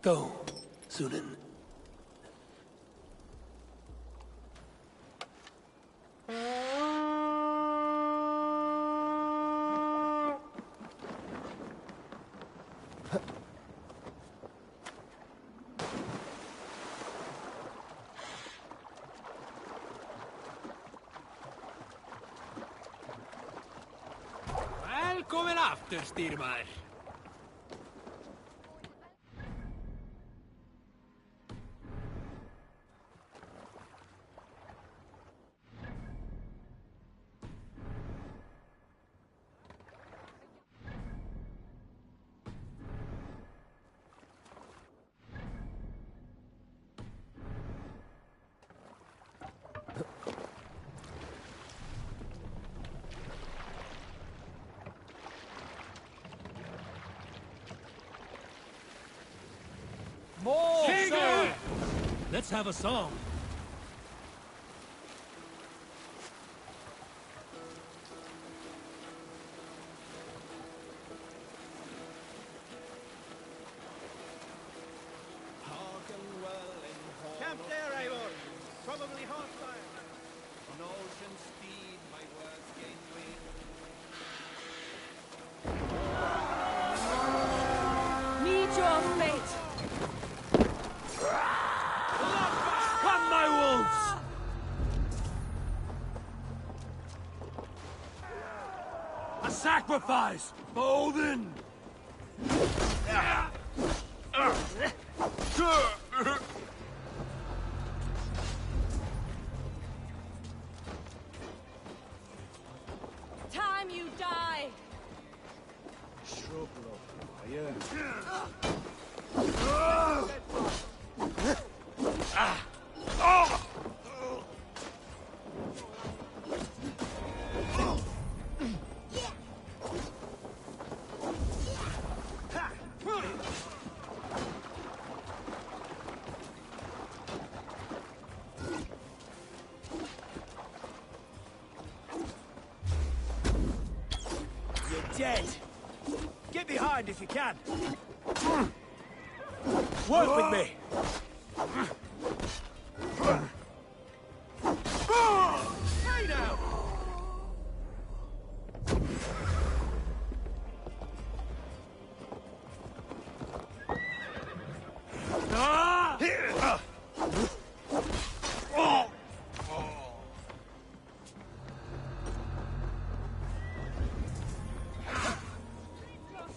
Go, Sunan. Välkommen after, Styrmar. Let's have a song. Camp there, Eivor. Probably hostile. On ocean speed, my words gain wing. Meet your fate. Come, my wolves! A sacrifice for Odin! Time you die. Dead. Get behind if you can. Work with me. Hey now.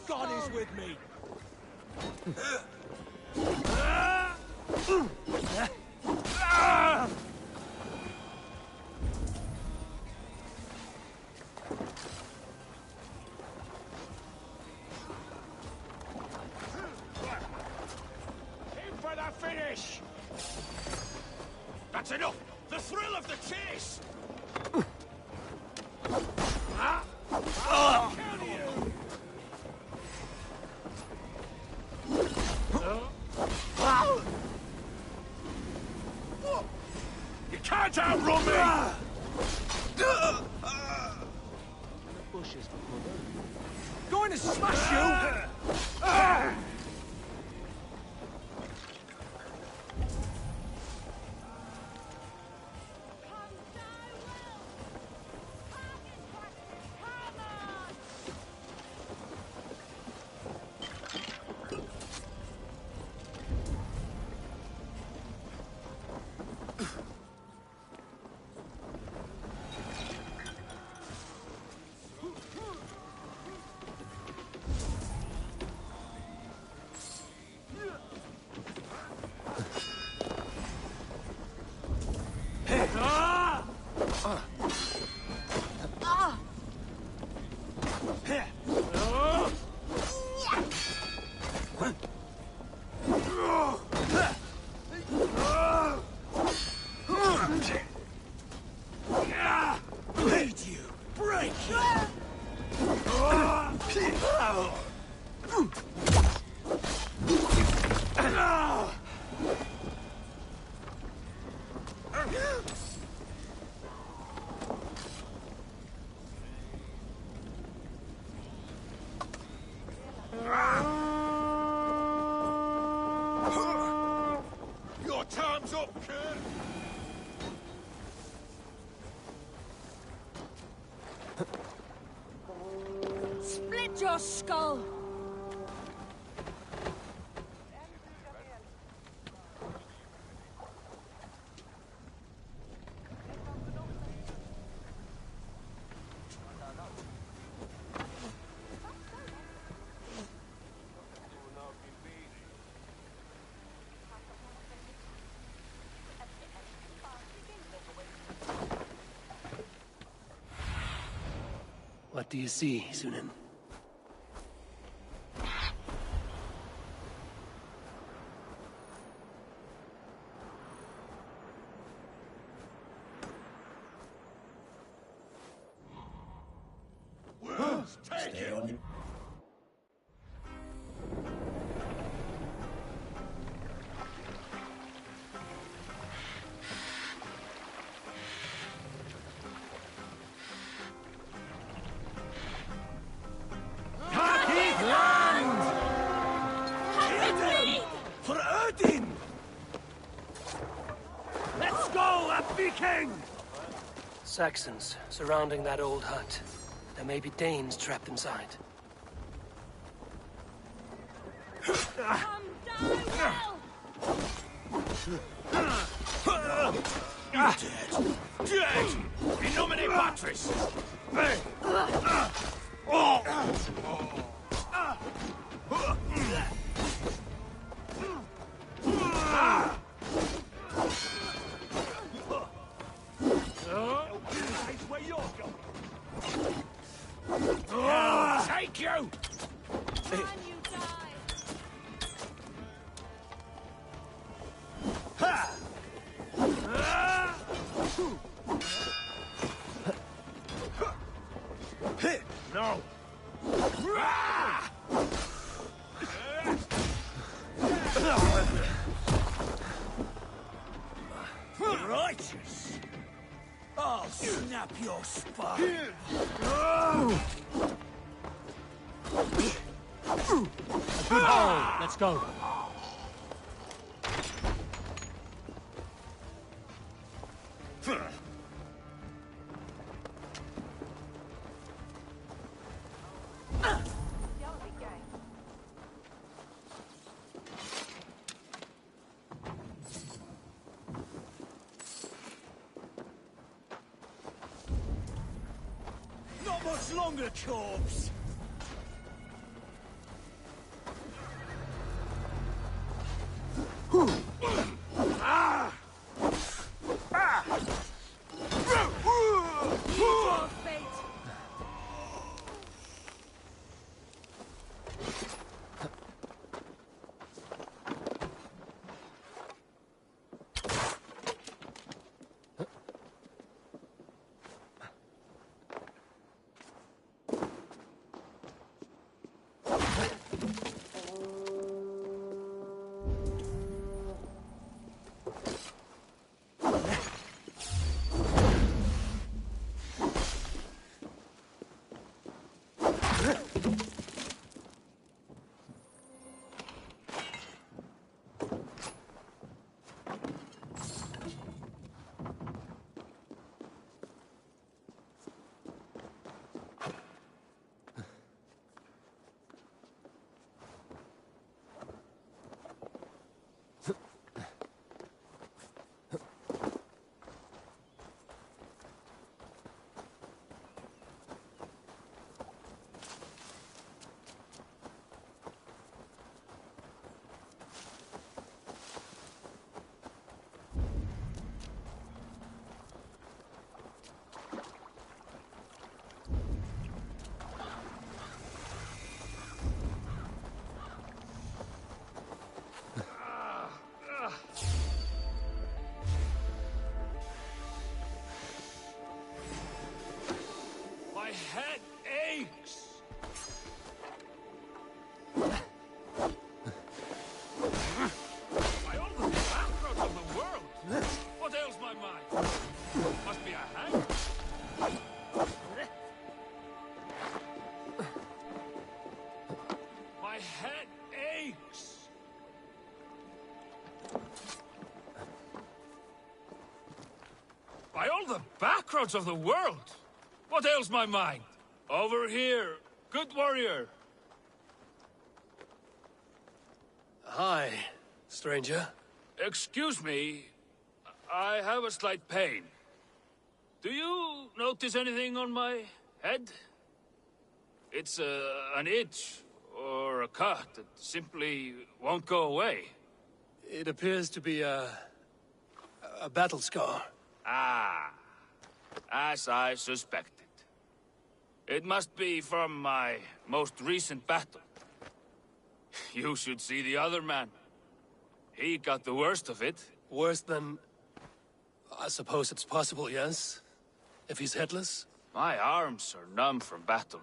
God is with me! Aim for the finish. That's enough. The thrill of the chase. Counter you. You can't outrun me! Going to smash you! Bleed you! Break you! Your time's up, kid! Split your skull! What do you see, Sunan? Take it! For Odin! Let's go, Ep.5! Saxons surrounding that old hut. There may be Danes trapped inside. Come die well! Dead! In nomine Patris! Where you're going? Take you! Can you die? No! Righteous! I'll snap your spine! Good hold. Let's go. Not much longer, corpse! Your fate! the backroads of the world! What ails my mind? Over here, good warrior. Hi, stranger. Excuse me, I have a slight pain. Do you notice anything on my head? It's an itch or a cut that simply won't go away. It appears to be a battle scar. Ah, as I suspected. It must be from my most recent battle. You should see the other man. He got the worst of it. Worse than... I suppose it's possible, yes? If he's headless? My arms are numb from battle.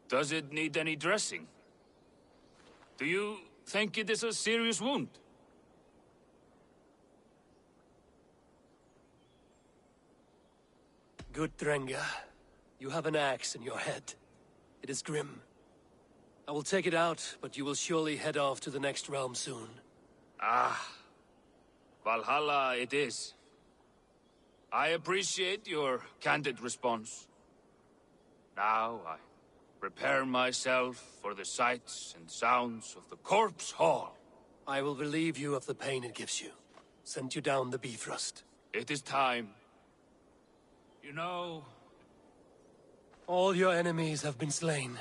Does it need any dressing? Do you think it is a serious wound? Good Drenga. You have an axe in your head. It is grim. I will take it out, but you will surely head off to the next realm soon. Ah, Valhalla it is. I appreciate your candid response. Now I prepare myself for the sights and sounds of the Corpse Hall. I will relieve you of the pain it gives you. Send you down the Bifrost. It is time. You know... All your enemies have been slain.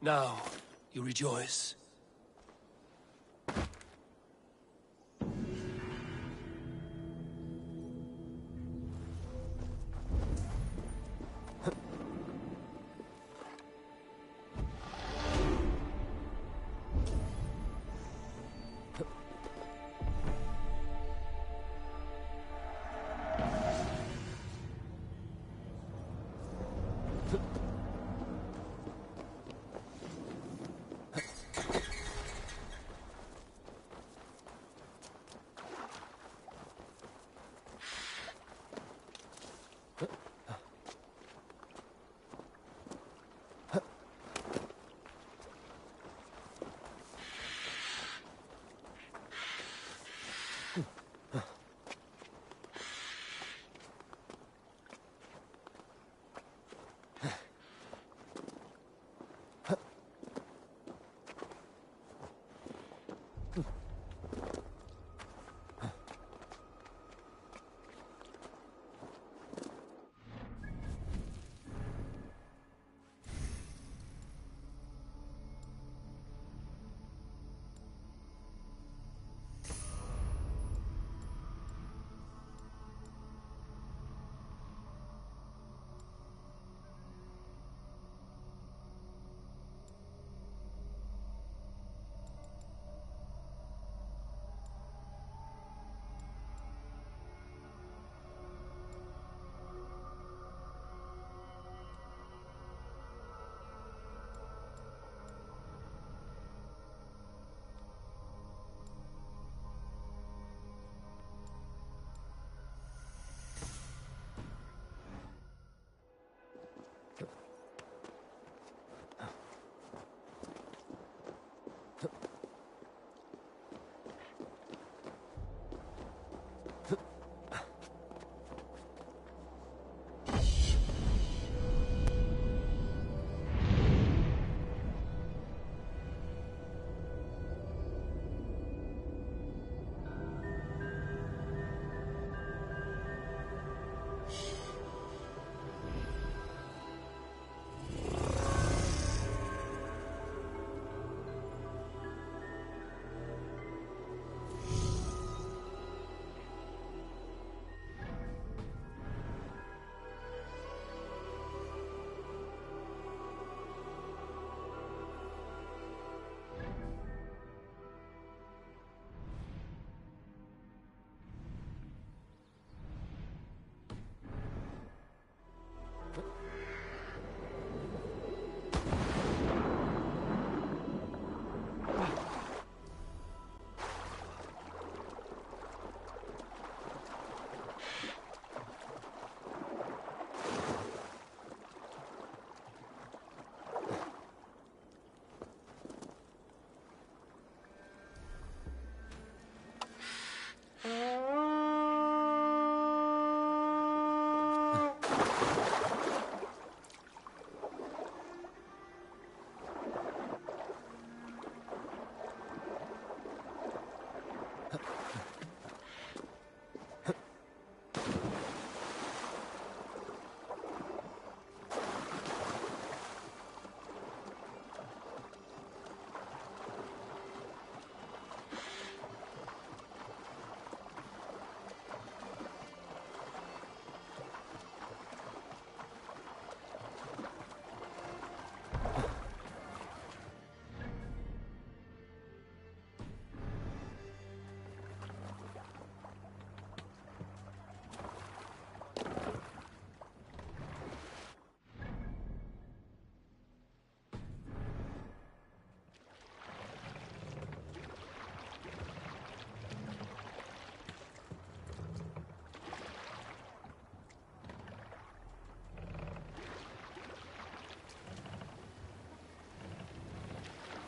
Now, you rejoice.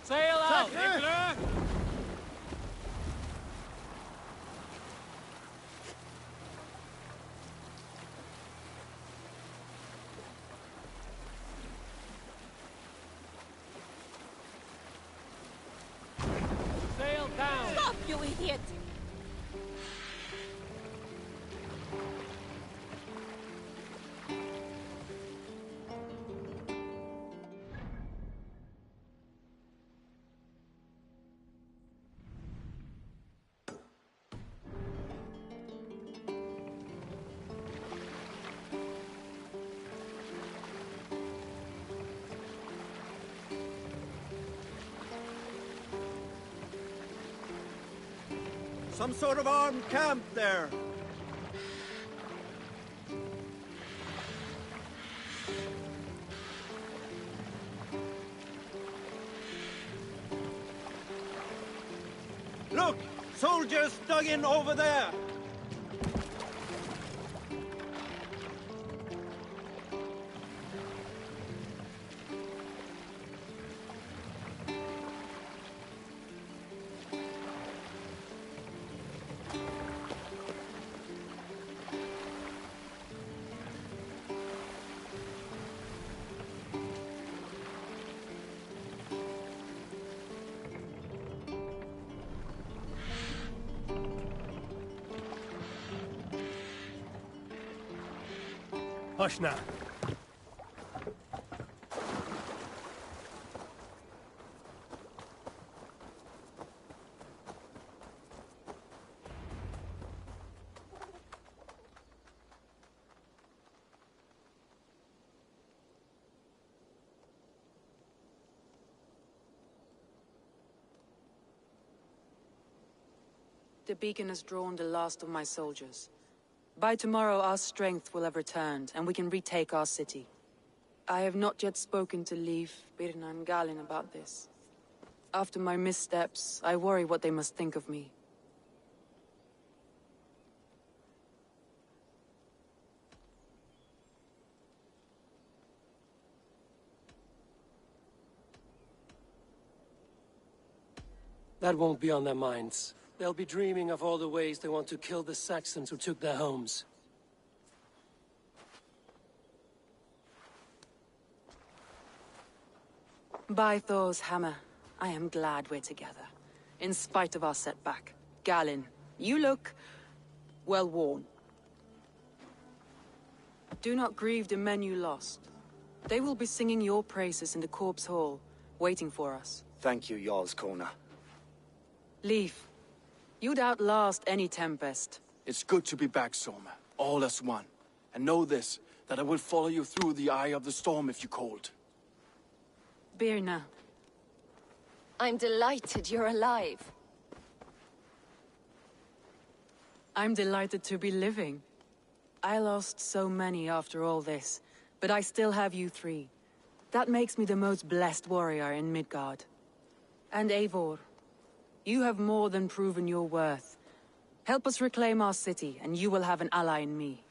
Sail out! Sail down! Stop, you idiot! Some sort of armed camp there. Look! Soldiers dug in over there! Hush now. The beacon has drawn the last of my soldiers. By tomorrow our strength will have returned, and we can retake our city. I have not yet spoken to Leif, Birna and Galin about this. After my missteps, I worry what they must think of me. That won't be on their minds. They'll be dreaming of all the ways they want to kill the Saxons who took their homes. By Thor's hammer, I am glad we're together. In spite of our setback. Galin, you look well worn. Do not grieve the men you lost. They will be singing your praises in the corpse hall, waiting for us. Thank you, Jarl's Kona. Leif, you'd outlast any tempest. It's good to be back, Soma. All as one. And know this, that I will follow you through the eye of the storm if you called. Birna. I'm delighted you're alive. I'm delighted to be living. I lost so many after all this, but I still have you three. That makes me the most blessed warrior in Midgard. And Eivor, you have more than proven your worth. Help us reclaim our city, and you will have an ally in me.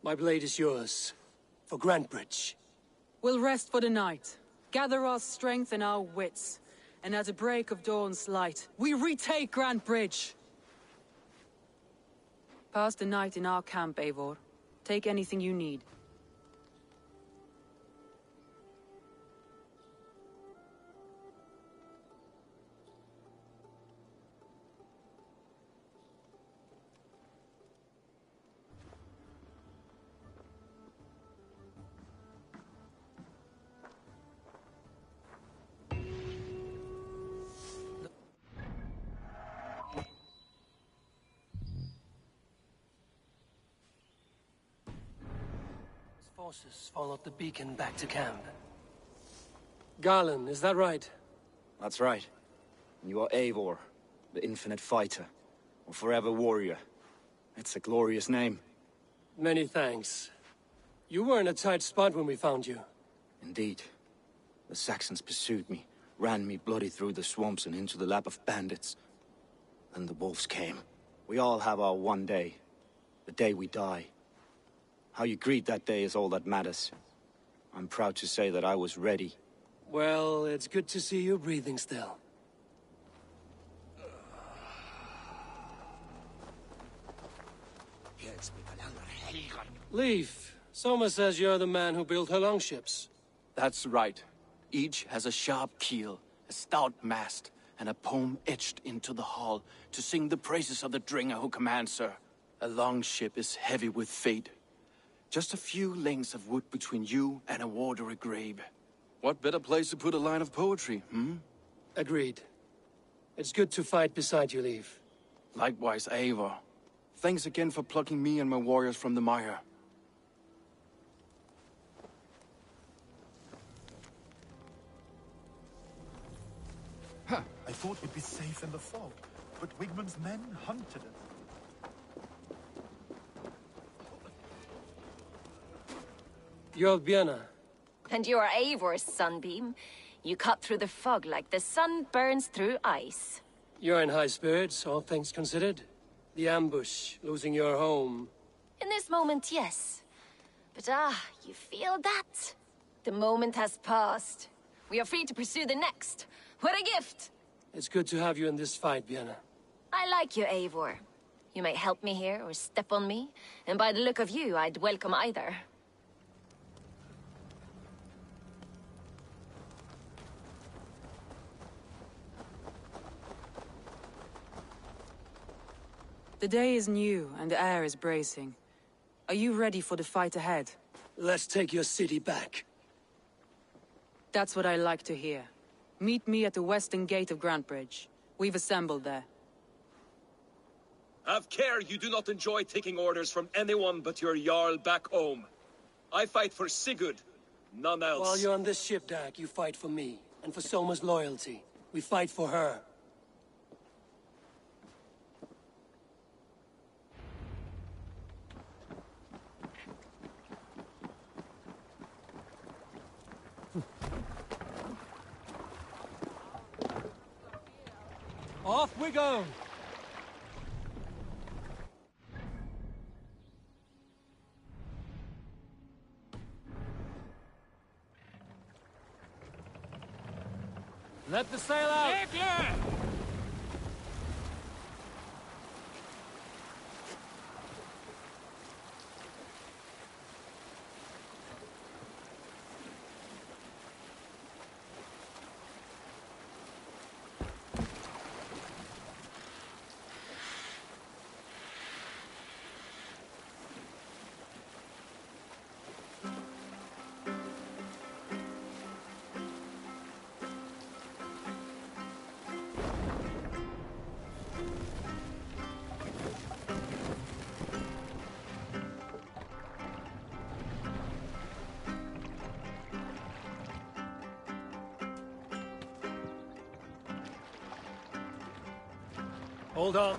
My blade is yours. For Grantbridge. We'll rest for the night, gather our strength and our wits, and at the break of dawn's light, we retake Grantbridge! Pass the night in our camp, Eivor. Take anything you need. Forces followed the beacon back to camp. Garland, is that right? That's right. You are Eivor, the infinite fighter, or forever warrior. It's a glorious name. Many thanks. You were in a tight spot when we found you. Indeed. The Saxons pursued me, ran me bloody through the swamps and into the lap of bandits. Then the wolves came. We all have our one day. The day we die. How you greet that day is all that matters. I'm proud to say that I was ready. Well, it's good to see you breathing still. Leif, Soma says you're the man who built her longships. That's right. Each has a sharp keel, a stout mast, and a poem etched into the hull to sing the praises of the Dringer who commands her. A longship is heavy with fate. Just a few lengths of wood between you and a watery grave. What better place to put a line of poetry, hmm? Agreed. It's good to fight beside you, Leif. Likewise, Eivor. Thanks again for plucking me and my warriors from the mire. I thought we'd be safe in the fog, but Wigmund's men hunted us. You're Björna. And you are Eivor's sunbeam. You cut through the fog like the sun burns through ice. You're in high spirits, all things considered. The ambush, losing your home. In this moment, yes. But you feel that? The moment has passed. We are free to pursue the next. What a gift! It's good to have you in this fight, Björna. I like you, Eivor. You may help me here or step on me, and by the look of you, I'd welcome either. The day is new, and the air is bracing. Are you ready for the fight ahead? Let's take your city back. That's what I like to hear. Meet me at the western gate of Grantbridge. We've assembled there. Have care you do not enjoy taking orders from anyone but your Jarl back home. I fight for Sigurd, none else. While you're on this ship, Dak, you fight for me, and for Soma's loyalty. We fight for her. Off we go! Let the sail out! Hold on.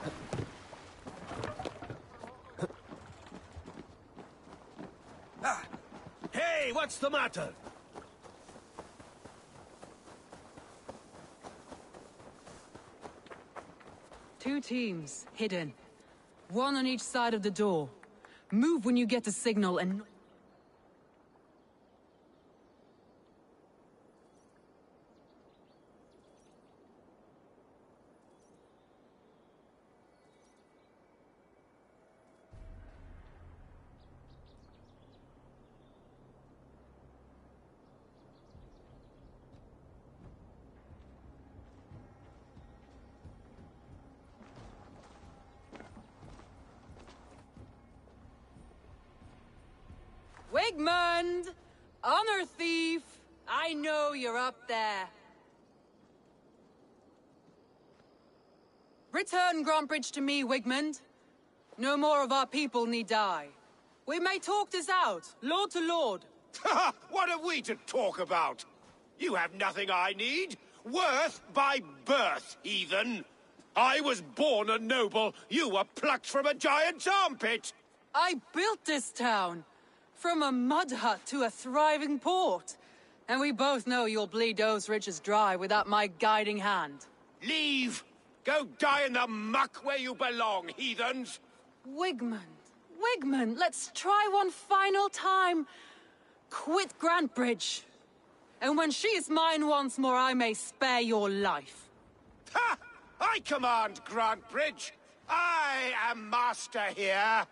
Hey, what's the matter? Two teams, hidden. One on each side of the door. Move when you get the signal and... Wigmund! Honor thief! I know you're up there. Return Grantbridge to me, Wigmund. No more of our people need die. We may talk this out, lord to lord. What are we to talk about? You have nothing I need. Worth by birth, heathen. I was born a noble. You were plucked from a giant's armpit. I built this town. From a mud hut to a thriving port. And we both know you'll bleed those riches dry without my guiding hand. Leave! Go die in the muck where you belong, heathens! Wigmund, let's try one final time. Quit Grantbridge. And when she is mine once more, I may spare your life. Ha! I command Grantbridge. I am master here.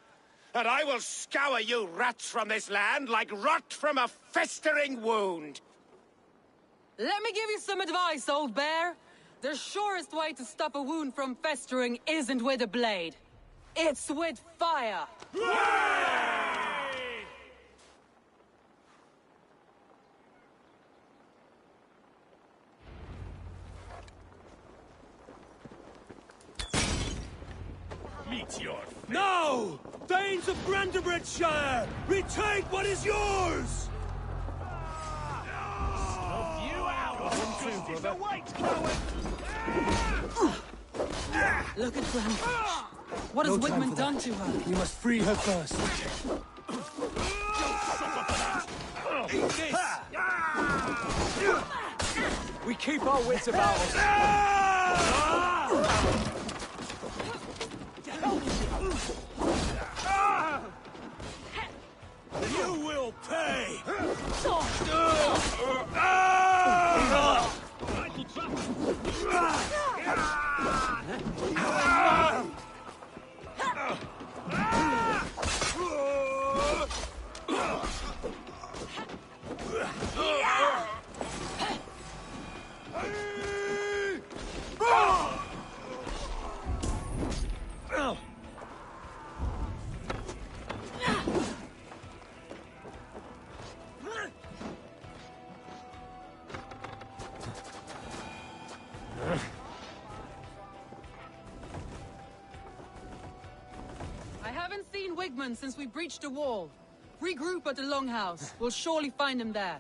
And I will scour you rats from this land like rot from a festering wound. Let me give you some advice, old bear. The surest way to stop a wound from festering isn't with a blade. It's with fire. Meteor. Now! Thanes of Brandenburgshire! Retake what is yours! Look at Grantbridge. What has Wigmund done to her? We must free her first. Eat this! We keep our wits about us. You will pay! I haven't seen Wigmund since we breached the wall. Regroup at the Longhouse. We'll surely find him there.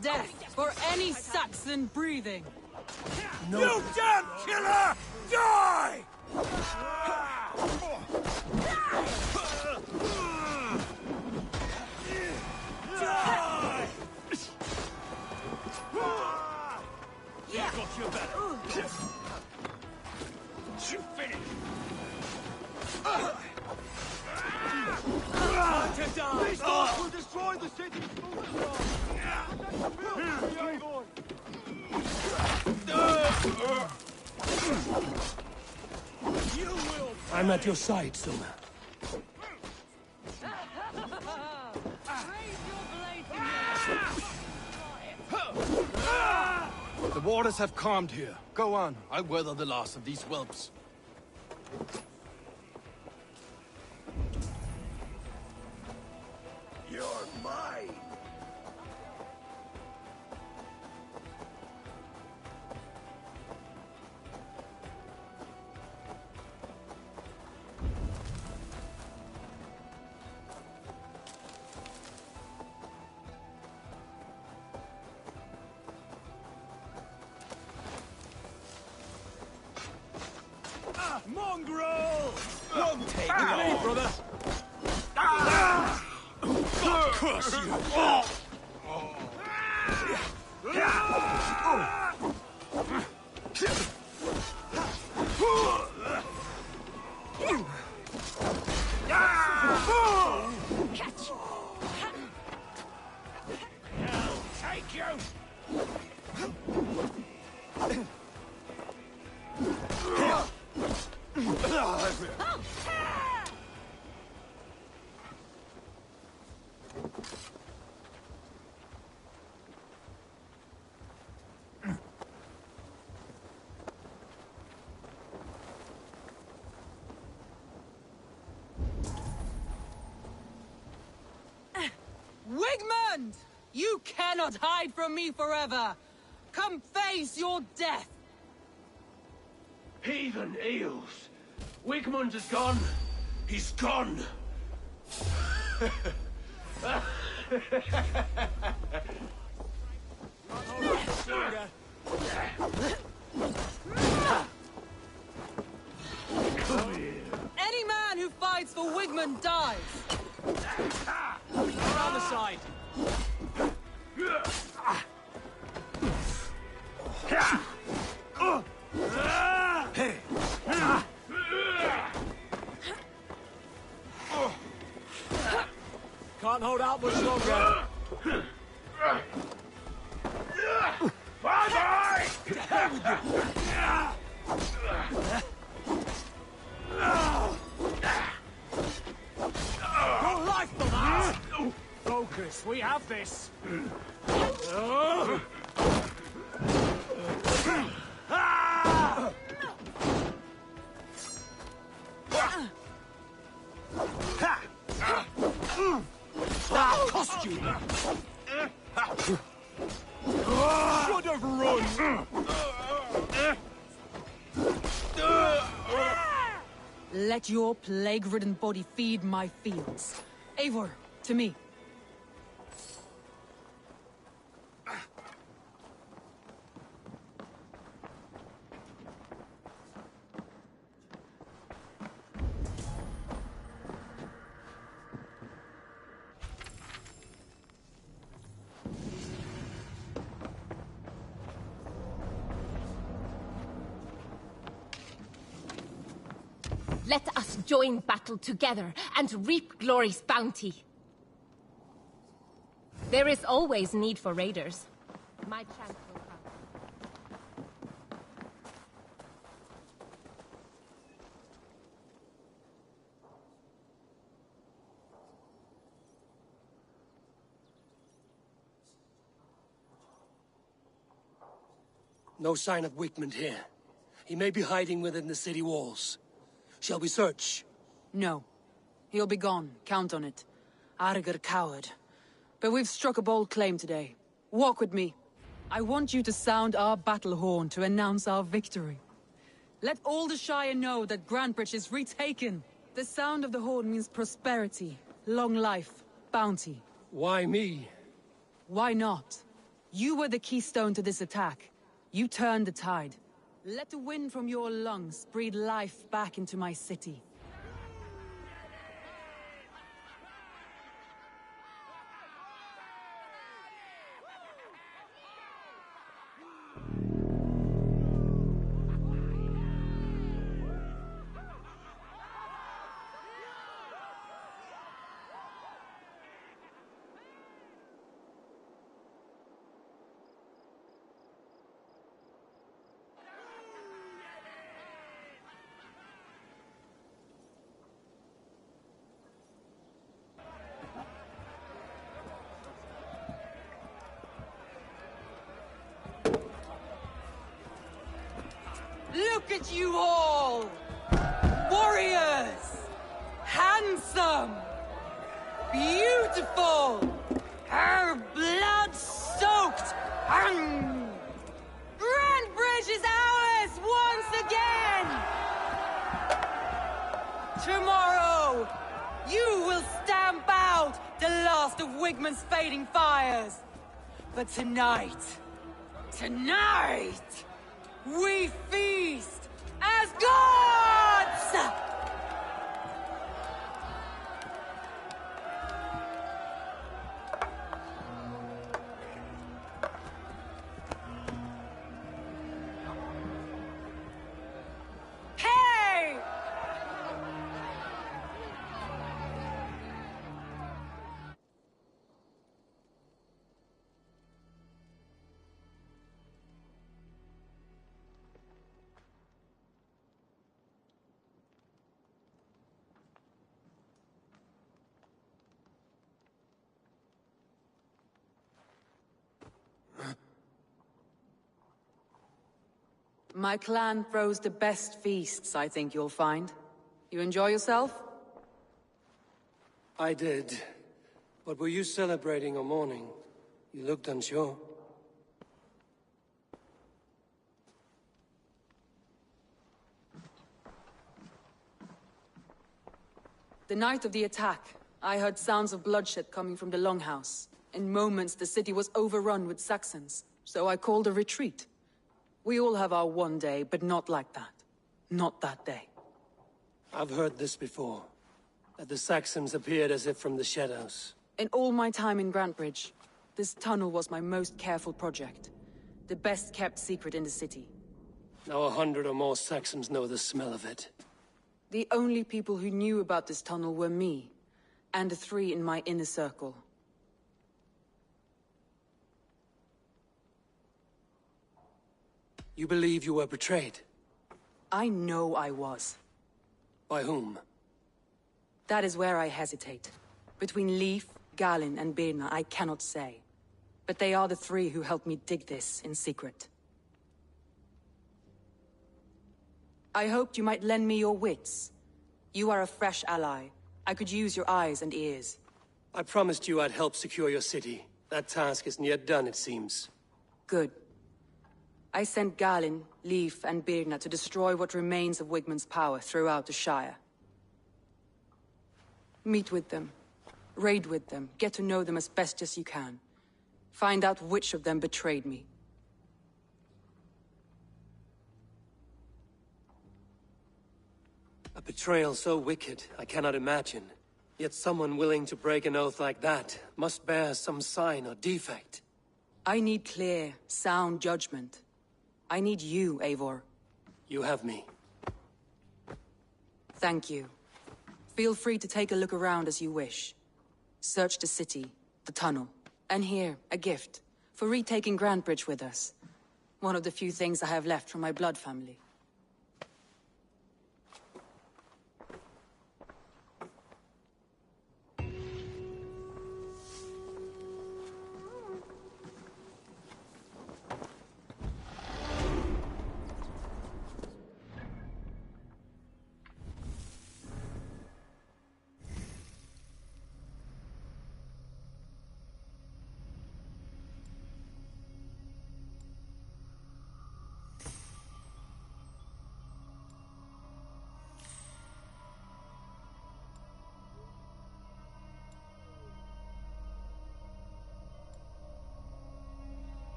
Death for any Saxon breathing! No. You damn killer! Die! Die! Yeah, got your back. You finished. To die! These dogs will destroy the city! I'm at your side, Soma. The waters have calmed here. Go on. I'll weather the last of these whelps. You're mine! Mongrel! Won't take long, brother! God curse you! Catch! I'll take you! Wigmund! You cannot hide from me forever! Come face your death! Heathen eels! Wigmund is gone! He's gone! Any man who fights for Wigmund dies! Around the side! Can't hold out much longer. Bye-bye! To hell with you! Your life for that! Focus, we have this! Cost you! Should have run! Let your plague-ridden body feed my fields. Eivor, to me. Let us join battle together and reap glory's bounty. There is always need for raiders. My chance will come. No sign of Wigmund here. He may be hiding within the city walls. Shall we search? No. He'll be gone, count on it. Arger coward. But we've struck a bold claim today. Walk with me. I want you to sound our battle horn to announce our victory. Let all the Shire know that Grantebridge is retaken. The sound of the horn means prosperity, long life, bounty. Why me? Why not? You were the keystone to this attack. You turned the tide. Let the wind from your lungs breathe life back into my city. Look at you all! Warriors! Handsome! Beautiful! Her blood-soaked! Grandbridge is ours once again! Tomorrow, you will stamp out the last of Wigman's fading fires. But tonight, we feast as gods! Hey! My clan throws the best feasts, I think you'll find. You enjoy yourself? I did. But were you celebrating or mourning? You looked unsure. The night of the attack, I heard sounds of bloodshed coming from the Longhouse. In moments, the city was overrun with Saxons, so I called a retreat. We all have our one day, but not like that. Not that day. I've heard this before. That the Saxons appeared as if from the shadows. In all my time in Grantbridge, this tunnel was my most careful project. The best kept secret in the city. Now 100 or more Saxons know the smell of it. The only people who knew about this tunnel were me, and the 3 in my inner circle. You believe you were betrayed? I know I was. By whom? That is where I hesitate. Between Leif, Galin, and Birna, I cannot say. But they are the 3 who helped me dig this in secret. I hoped you might lend me your wits. You are a fresh ally. I could use your eyes and ears. I promised you I'd help secure your city. That task isn't yet done, it seems. Good. I sent Galin, Leif, and Birna to destroy what remains of Wigman's power throughout the Shire. Meet with them. Raid with them. Get to know them as best as you can. Find out which of them betrayed me. A betrayal so wicked, I cannot imagine. Yet someone willing to break an oath like that must bear some sign or defect. I need clear, sound judgment. I need you, Eivor. You have me. Thank you. Feel free to take a look around as you wish. Search the city, the tunnel, and here, a gift, for retaking Grantbridge with us. One of the few things I have left from my blood family.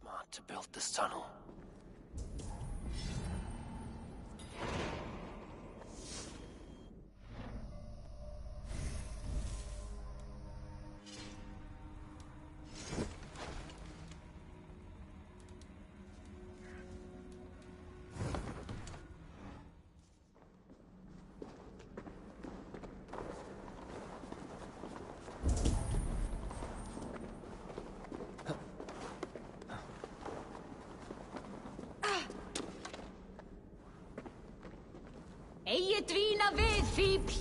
Smart to build this tunnel. Ejetrina vedfip.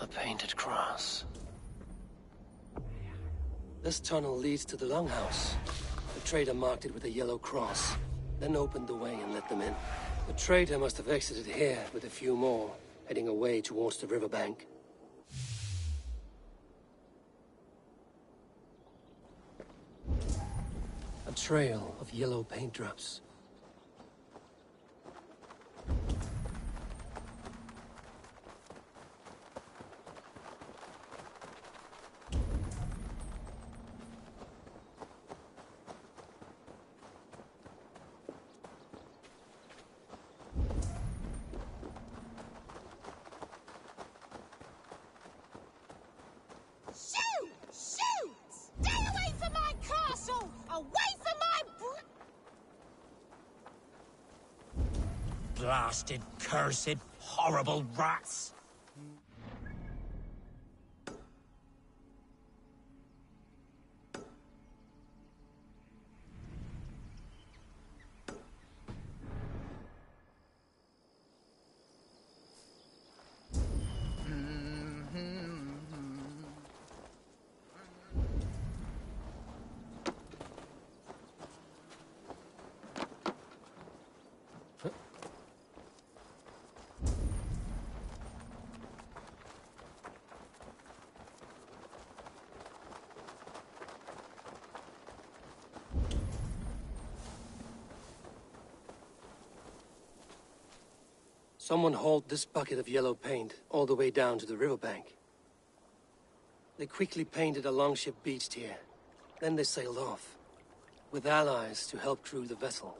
A painted cross. This tunnel leads to the Longhouse. The traitor marked it with a yellow cross, then opened the way and let them in. The traitor must have exited here with a few more, heading away towards the riverbank. A trail of yellow paint drops. Shoot! Shoot! Stay away from my castle! Away from my Blasted, cursed, horrible rats! Someone hauled this bucket of yellow paint all the way down to the riverbank. They quickly painted a longship beached here. Then they sailed off, with allies to help crew the vessel.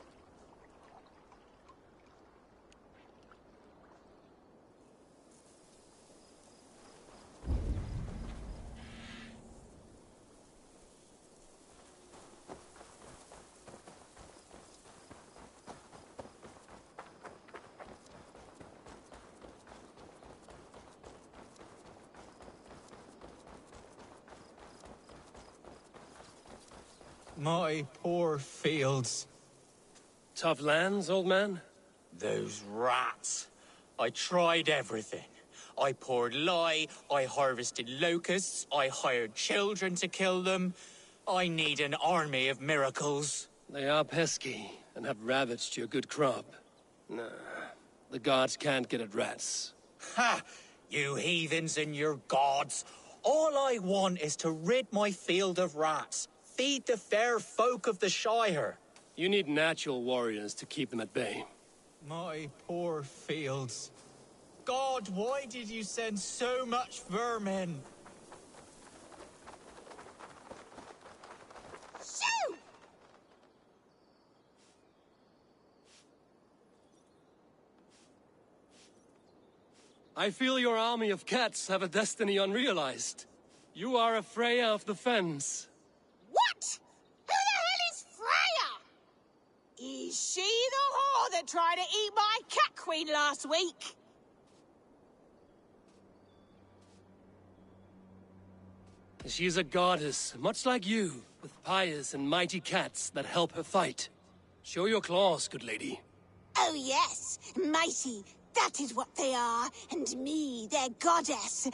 My poor fields. Tough lands, old man? Those rats. I tried everything. I poured lye, I harvested locusts, I hired children to kill them. I need an army of miracles. They are pesky, and have ravaged your good crop. Nah, the gods can't get at rats. Ha! You heathens and your gods. All I want is to rid my field of rats. Feed the fair folk of the Shire. You need natural warriors to keep them at bay. My poor fields. God, why did you send so much vermin? Shoot! I feel your army of cats have a destiny unrealized. You are a Freya of the Fens. What? Who the hell is Freya? Is she the whore that tried to eat my cat queen last week? She is a goddess, much like you, with pious and mighty cats that help her fight. Show your claws, good lady. Oh yes, mighty, That is what they are, and me, their goddess.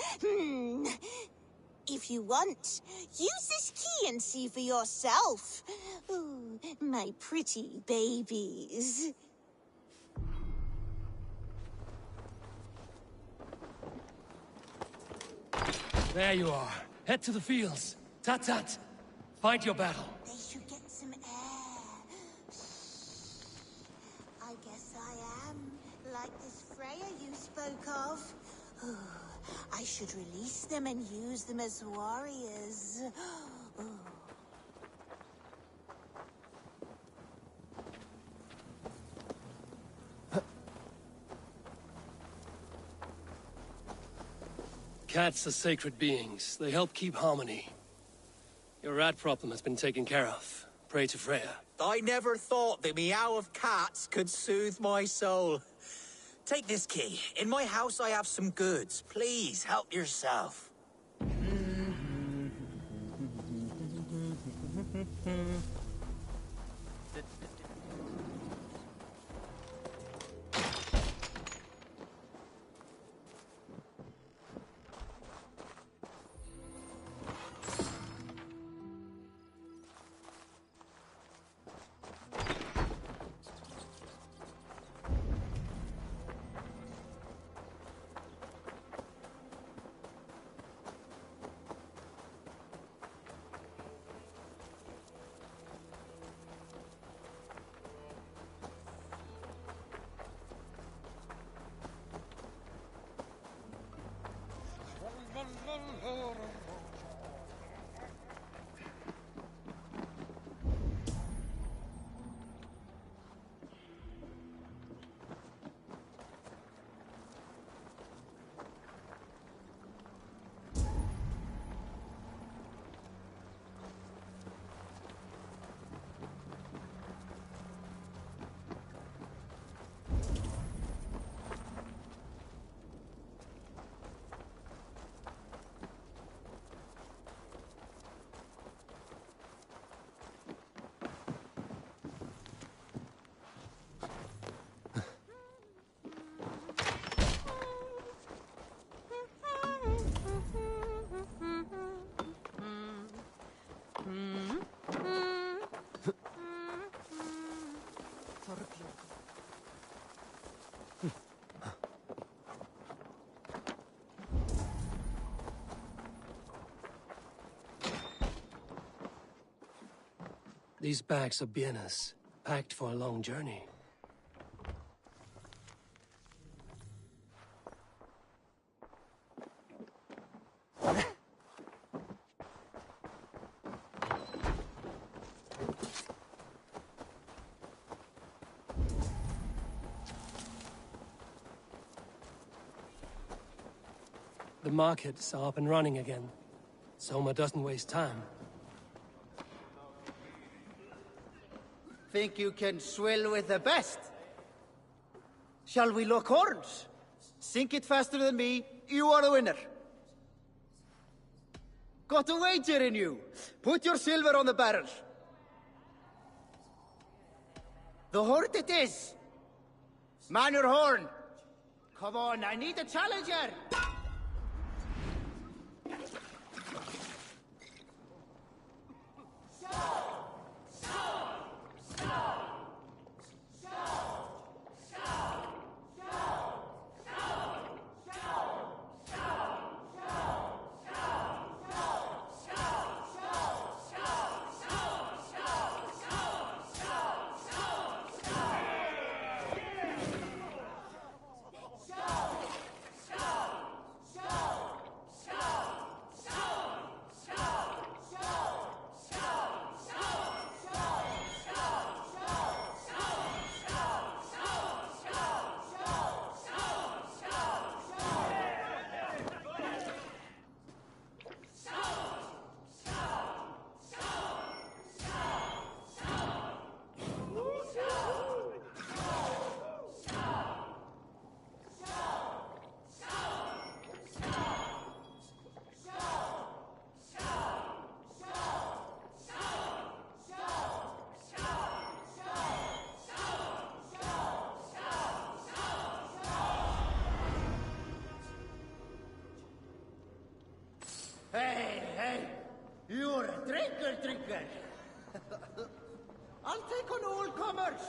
If you want, use this key and see for yourself. Ooh, my pretty babies. There you are. Head to the fields. Tat-tat. Fight your battle. They should get some air. I guess I am like this Freya you spoke of. Ooh, I should release them and use them as warriors. Ooh. Cats are sacred beings. They help keep harmony. Your rat problem has been taken care of. Pray to Freya. I never thought the meow of cats could soothe my soul. Take this key. In my house I have some goods. Please, help yourself. These bags are bienes, packed for a long journey. The markets are up and running again. Soma doesn't waste time. Think you can swill with the best? Shall we lock horns? Sink it faster than me, you are the winner. Got a wager in you. Put your silver on the barrel. The horde it is. Man your horn. Come on, I need a challenger. I'll take on all comers!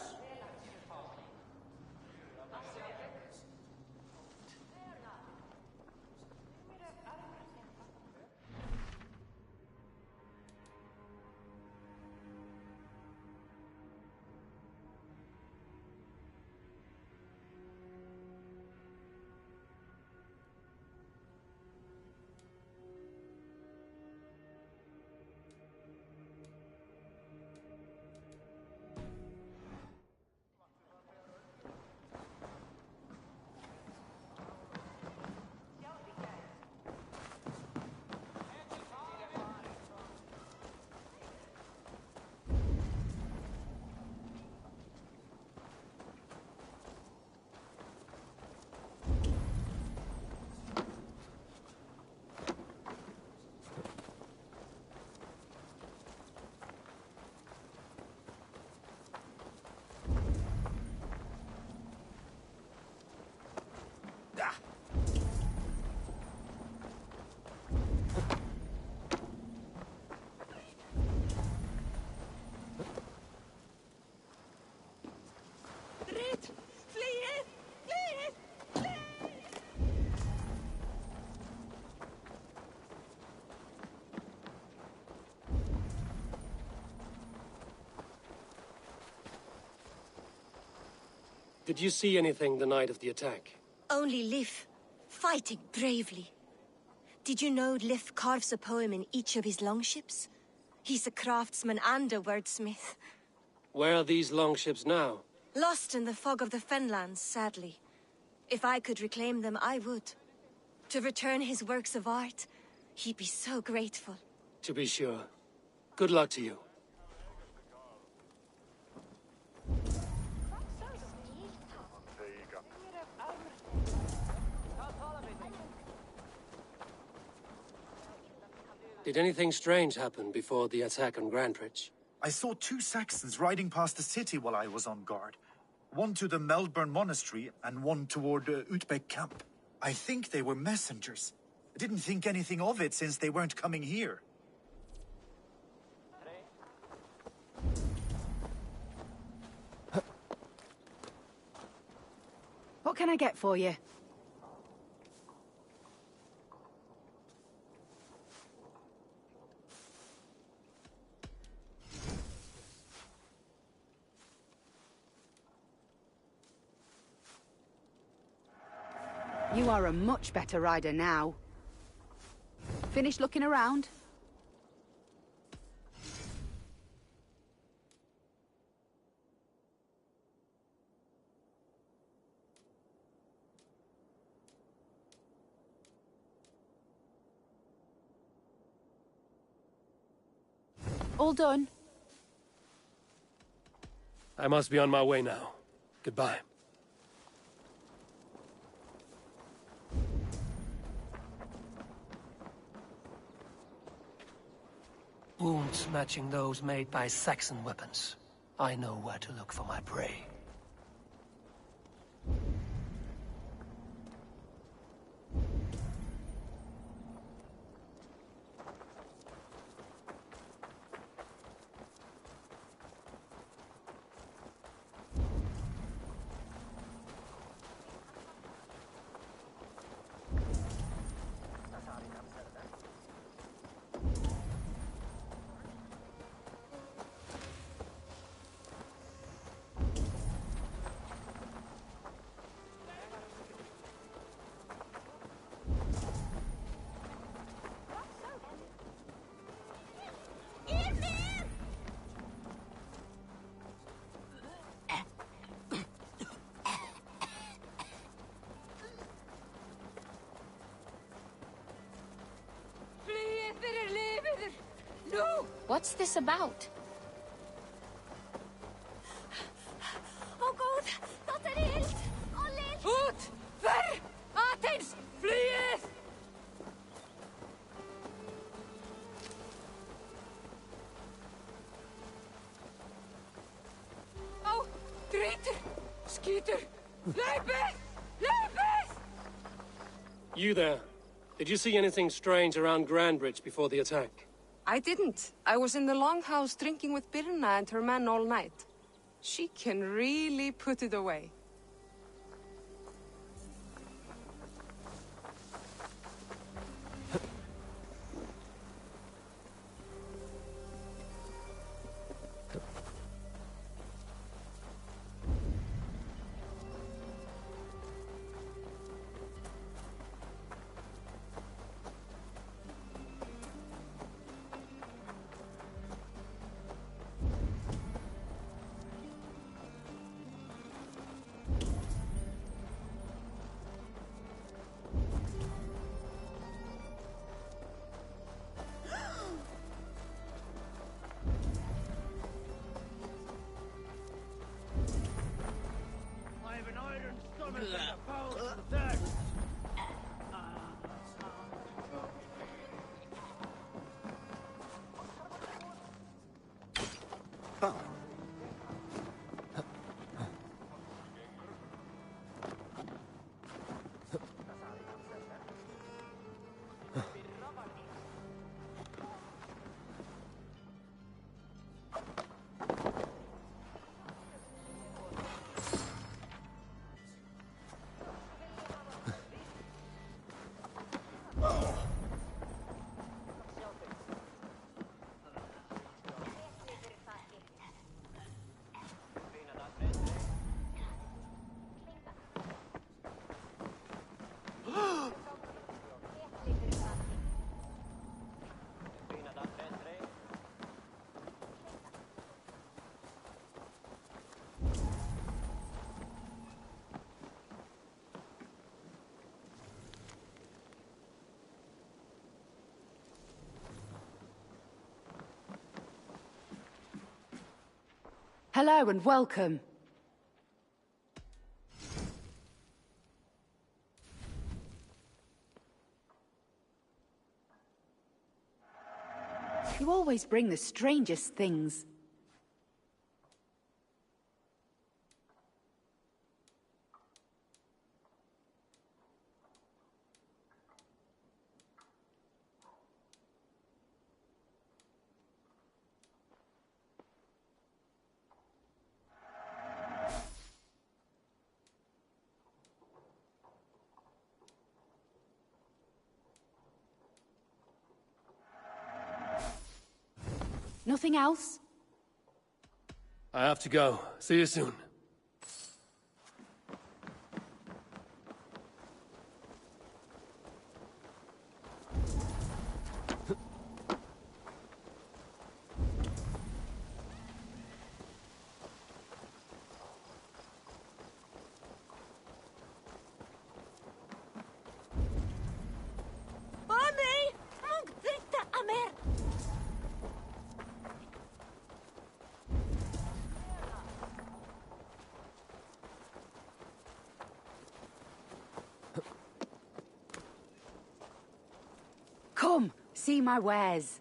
Did you see anything the night of the attack? Only Lif, fighting bravely. Did you know Lif carves a poem in each of his longships? He's a craftsman and a wordsmith. Where are these longships now? Lost in the fog of the Fenlands, sadly. If I could reclaim them, I would. To return his works of art, he'd be so grateful. To be sure. Good luck to you. Did anything strange happen before the attack on Grandridge? I saw 2 Saxons riding past the city while I was on guard. One to the Melbourne Monastery and one toward Utbeck Camp. I think they were messengers. I didn't think anything of it since they weren't coming here. What can I get for you? You are a much better rider now. Finished looking around? All done? I must be on my way now. Goodbye. Wounds matching those made by Saxon weapons. I know where to look for my prey. What's this about? Oh God, dat er helt! Alle! Ut! Ver! Athens! Flyeth! Oh, traitor! Skeeter! Lepeth! Lepeth! You there. Did you see anything strange around Grandridge before the attack? I didn't. I was in the longhouse drinking with Birna and her men all night. She can really put it away. Hello and welcome. You always bring the strangest things. Nothing else? I have to go. See you soon. Come, see my wares.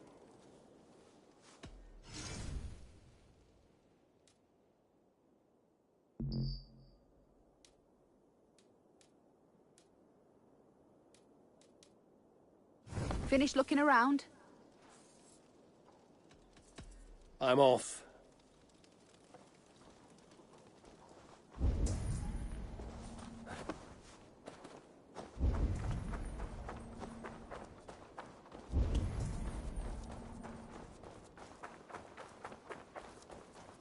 Finished looking around? I'm off.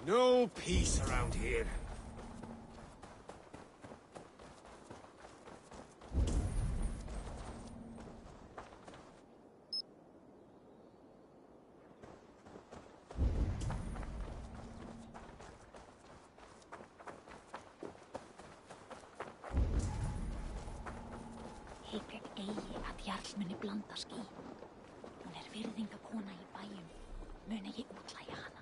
No peace around here. Hygg eigi að jarl muni blandast í. Hún virðingakona í bæjum. Muni ég útlægja hana.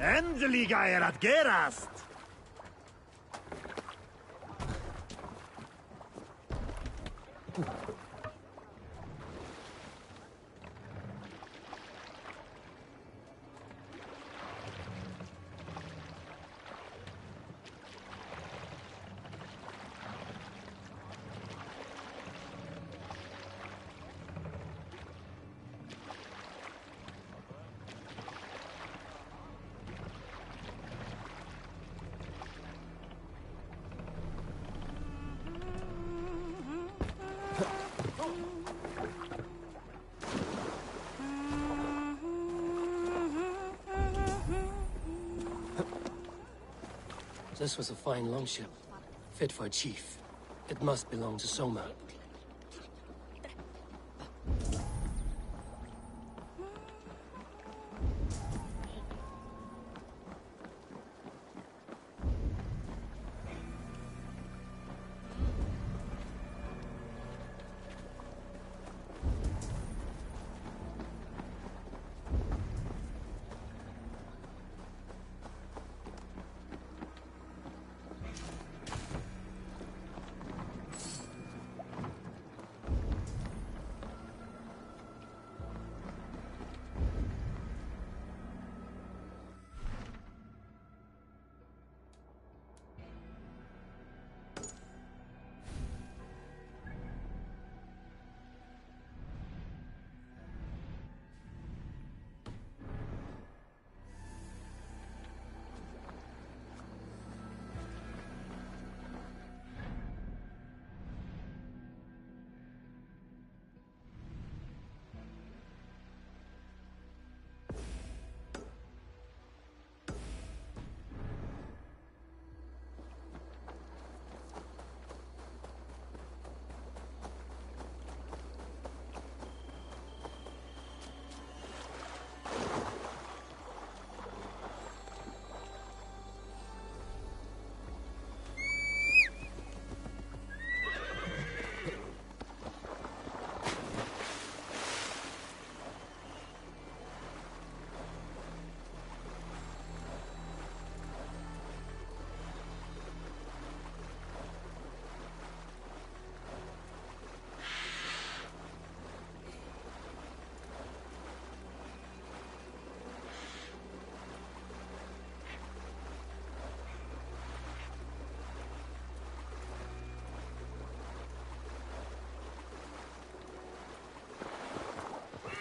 Endelig er at gerast! This was a fine longship, fit for a chief. It must belong to Soma.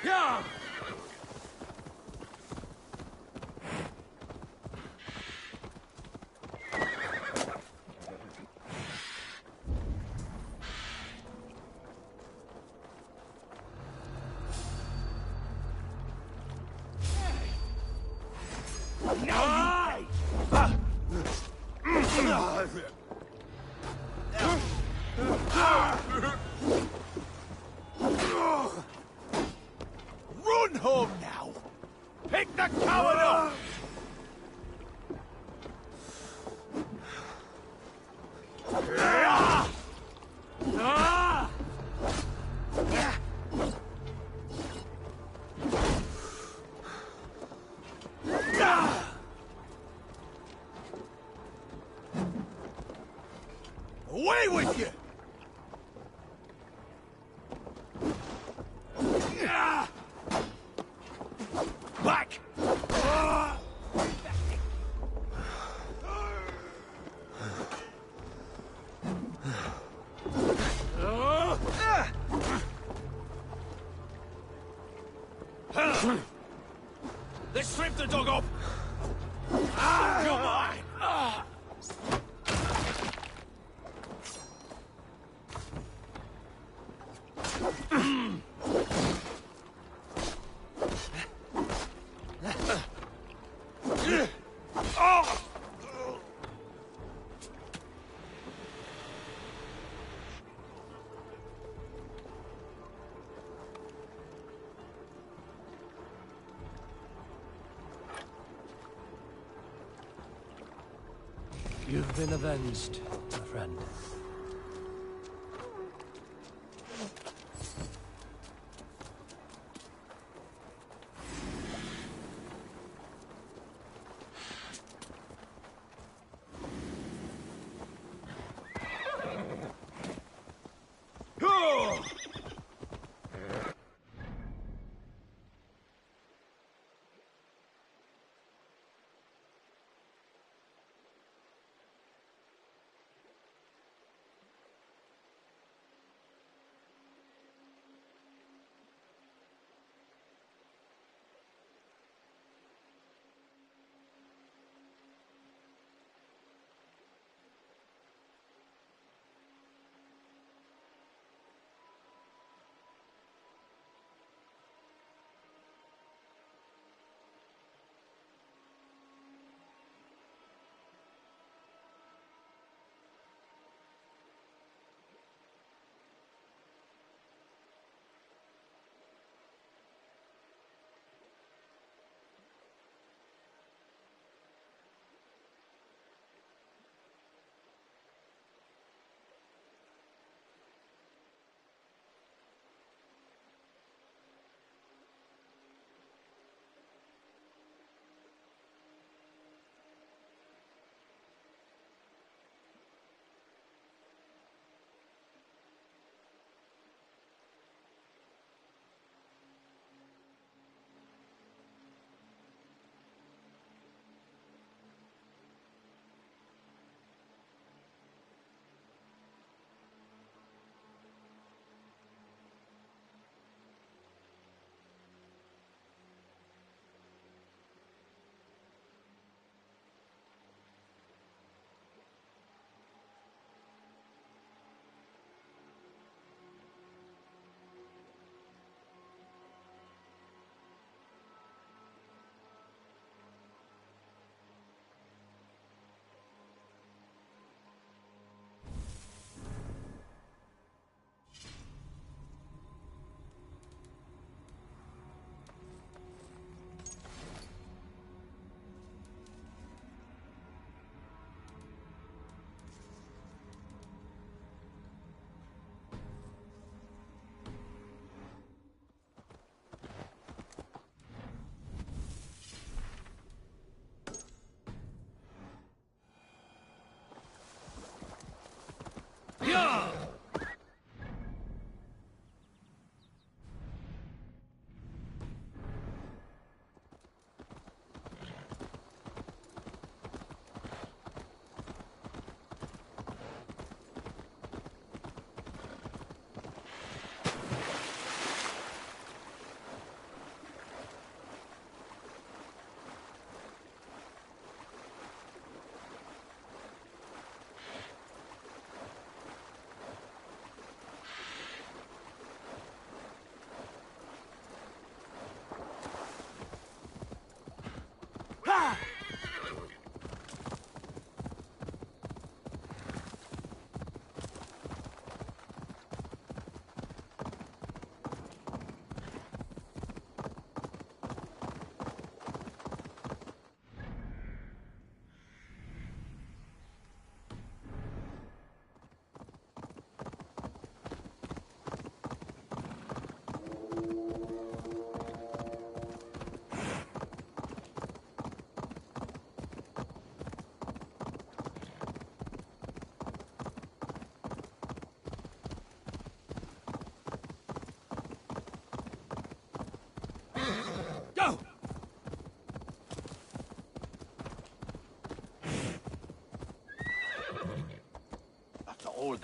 Ja! Run home now! Pick the coward up! Away with you! Back! Let's strip the dog off! Come on! You've been avenged, my friend.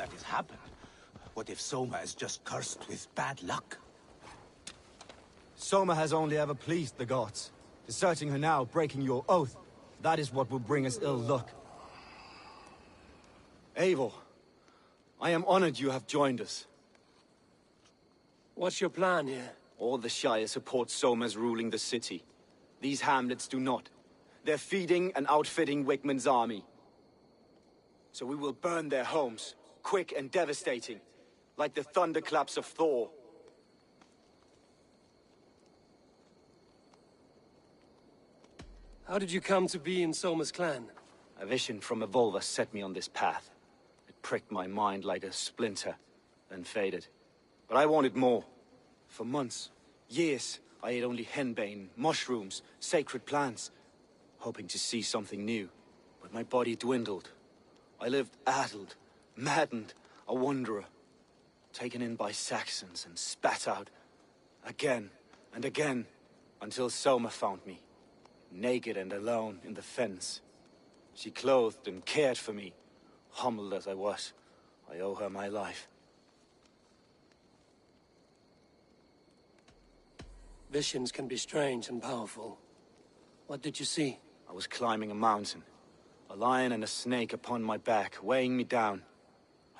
that has happened? What if Soma is just cursed with bad luck? Soma has only ever pleased the gods. Deserting her now, breaking your oath, that is what will bring us ill luck. Eivor, I am honored you have joined us. What's your plan here? All the Shire support Soma's ruling the city. These hamlets do not. They're feeding and outfitting Wickman's army. So we will burn their homes, quick and devastating, like the thunderclaps of Thor. How did you come to be in Soma's clan? A vision from Evolva set me on this path. It pricked my mind like a splinter, then faded. But I wanted more. For months, years, I ate only henbane, mushrooms, sacred plants, hoping to see something new. But my body dwindled. I lived addled, maddened, a wanderer, taken in by Saxons and spat out, again and again, until Soma found me, naked and alone in the fens. She clothed and cared for me, humbled as I was. I owe her my life. Visions can be strange and powerful. What did you see? I was climbing a mountain. A lion and a snake upon my back, weighing me down.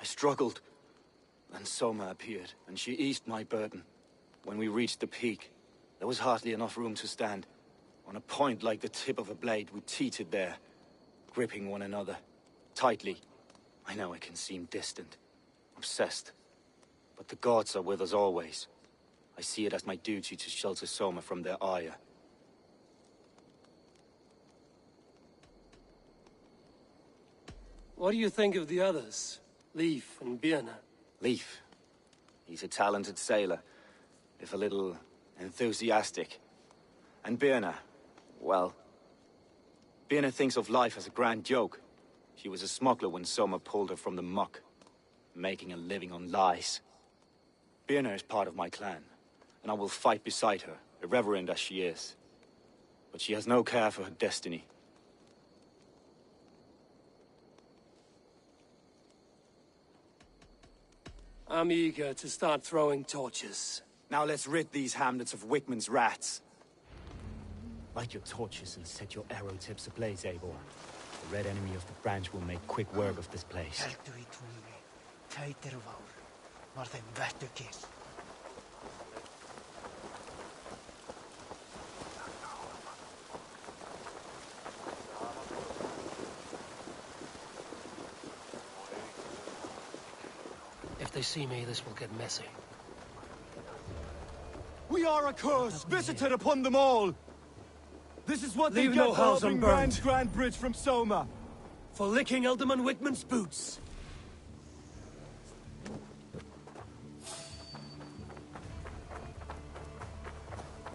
I struggled. Then Soma appeared, and she eased my burden. When we reached the peak, there was hardly enough room to stand. On a point like the tip of a blade, we teetered there, gripping one another, tightly. I know I can seem distant, obsessed. But the gods are with us always. I see it as my duty to shelter Soma from their ire. What do you think of the others? Leif and Birna? Leif. He's a talented sailor, if a little enthusiastic. And Birna, well... Birna thinks of life as a grand joke. She was a smuggler when Soma pulled her from the muck, making a living on lies. Birna is part of my clan, and I will fight beside her, irreverent as she is. But she has no care for her destiny. I'm eager to start throwing torches. Now let's rid these hamlets of Wickman's rats. Light your torches and set your arrow tips ablaze, Eivor. The red enemy of the branch will make quick work of this place. If they see me, this will get messy. We are a curse visited upon them all! This is what Leave they no get for house robbing unburned. Grand Bridge from Soma! For licking Alderman Wickman's boots!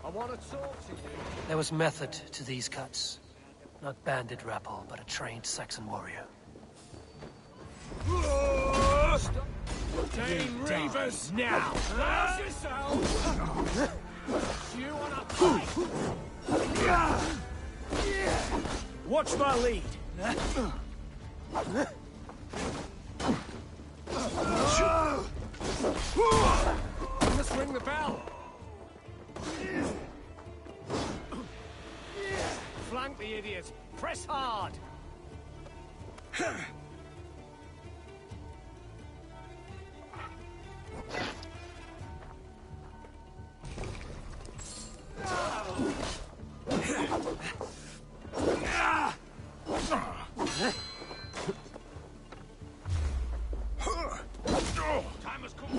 I want to talk to you. There was method to these cuts. Not bandit rabble, but a trained Saxon warrior. Dane Reavers now! Rouse yourself! You wanna fight? Watch my lead! Let's ring the bell! Flank the idiot! Press hard! Time has come.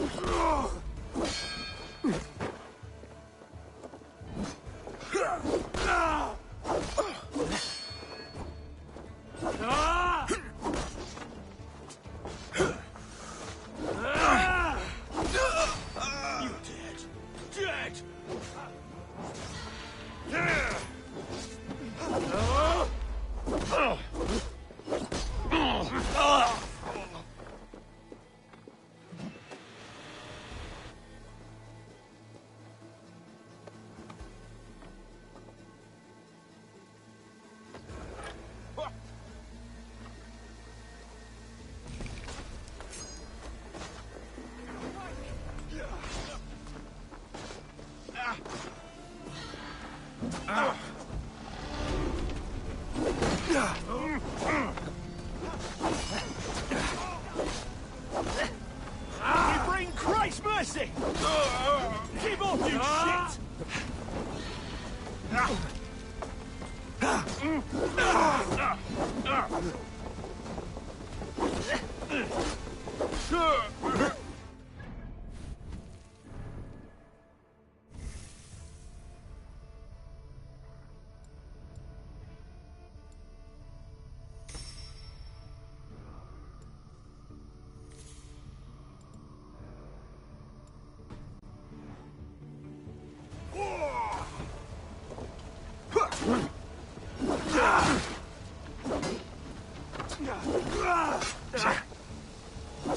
We bring Christ's mercy! Keep off, you shit!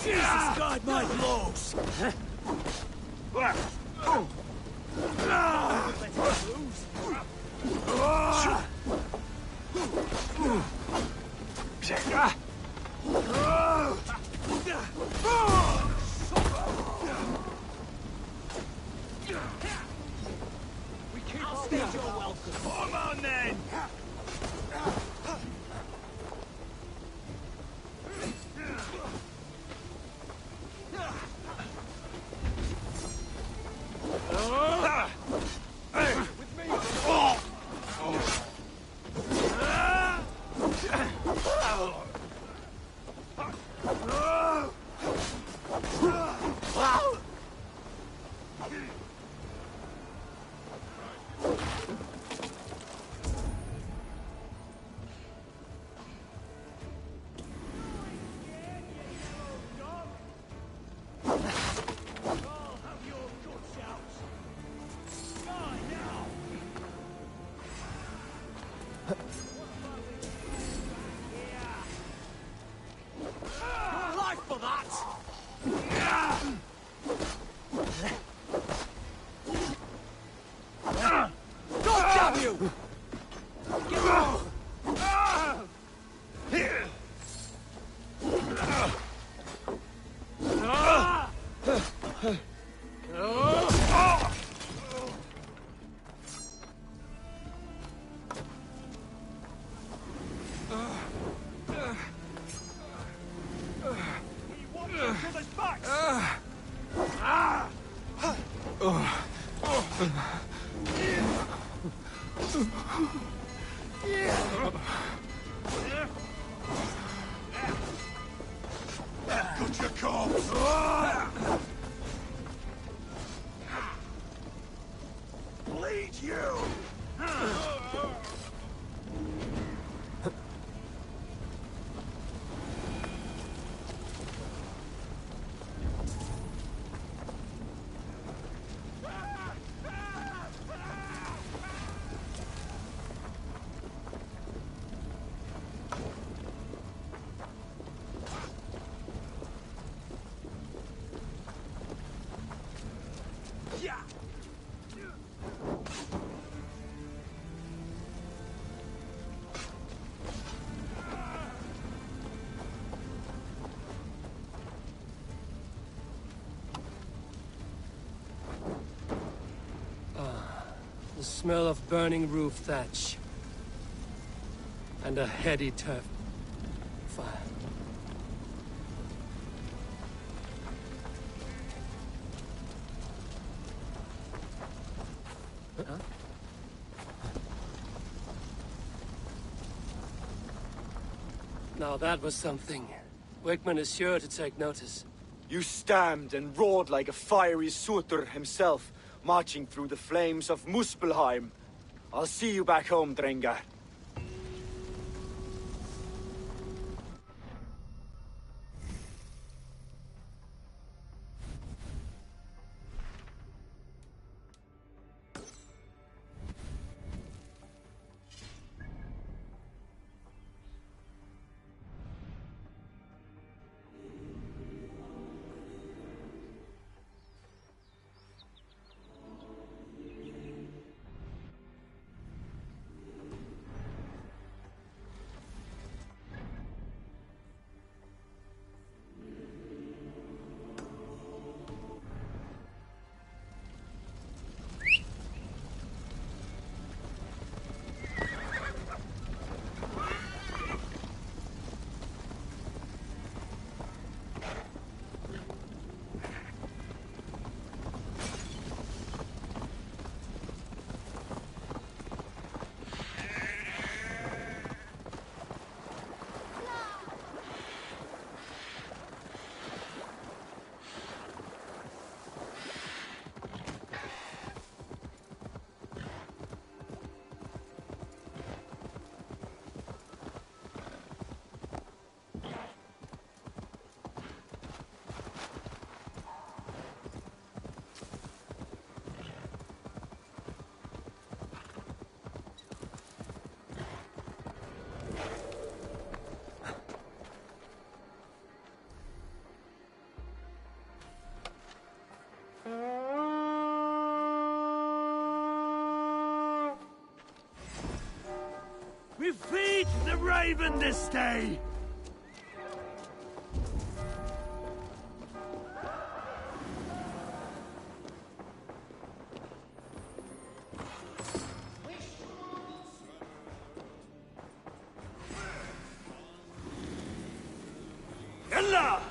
Jesus, guide my blows! We keep our you're welcome. Come on then! Got your corpse! Bleed you! The smell of burning roof thatch. And a heady turf fire. Huh? Now that was something. Wickman is sure to take notice. You stamped and roared like a fiery Sutter himself, marching through the flames of Muspelheim. I'll see you back home, Drengar. We feed the raven this day! Yalla!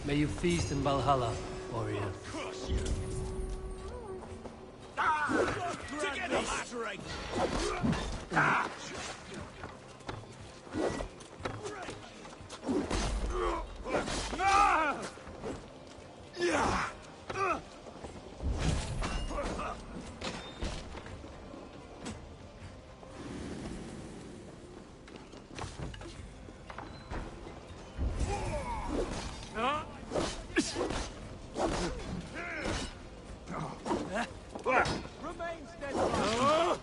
May you feast in Valhalla, warrior. Together, straight! Remain steadfast.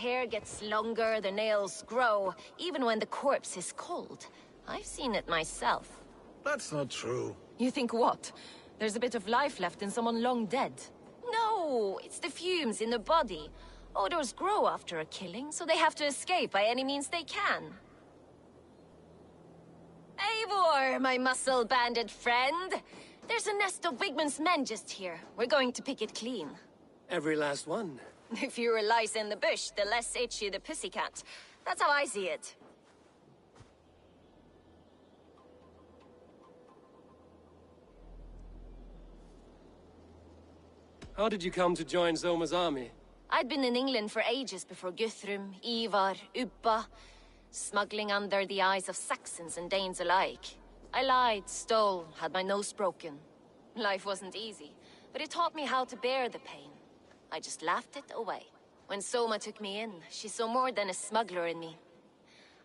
hair gets longer, the nails grow, even when the corpse is cold. I've seen it myself. That's not true. You think what? There's a bit of life left in someone long dead? No, it's the fumes in the body. Odors grow after a killing, so they have to escape by any means they can. Eivor, my muscle-banded friend! There's a nest of Wigmund's men just here. We're going to pick it clean. Every last one. The fewer lice in the bush, the less itchy the pussycat. That's how I see it. How did you come to join Zoma's army? I'd been in England for ages before Guthrum, Ivar, Ubba, smuggling under the eyes of Saxons and Danes alike. I lied, stole, had my nose broken. Life wasn't easy, but it taught me how to bear the pain. I just laughed it away. When Soma took me in, she saw more than a smuggler in me.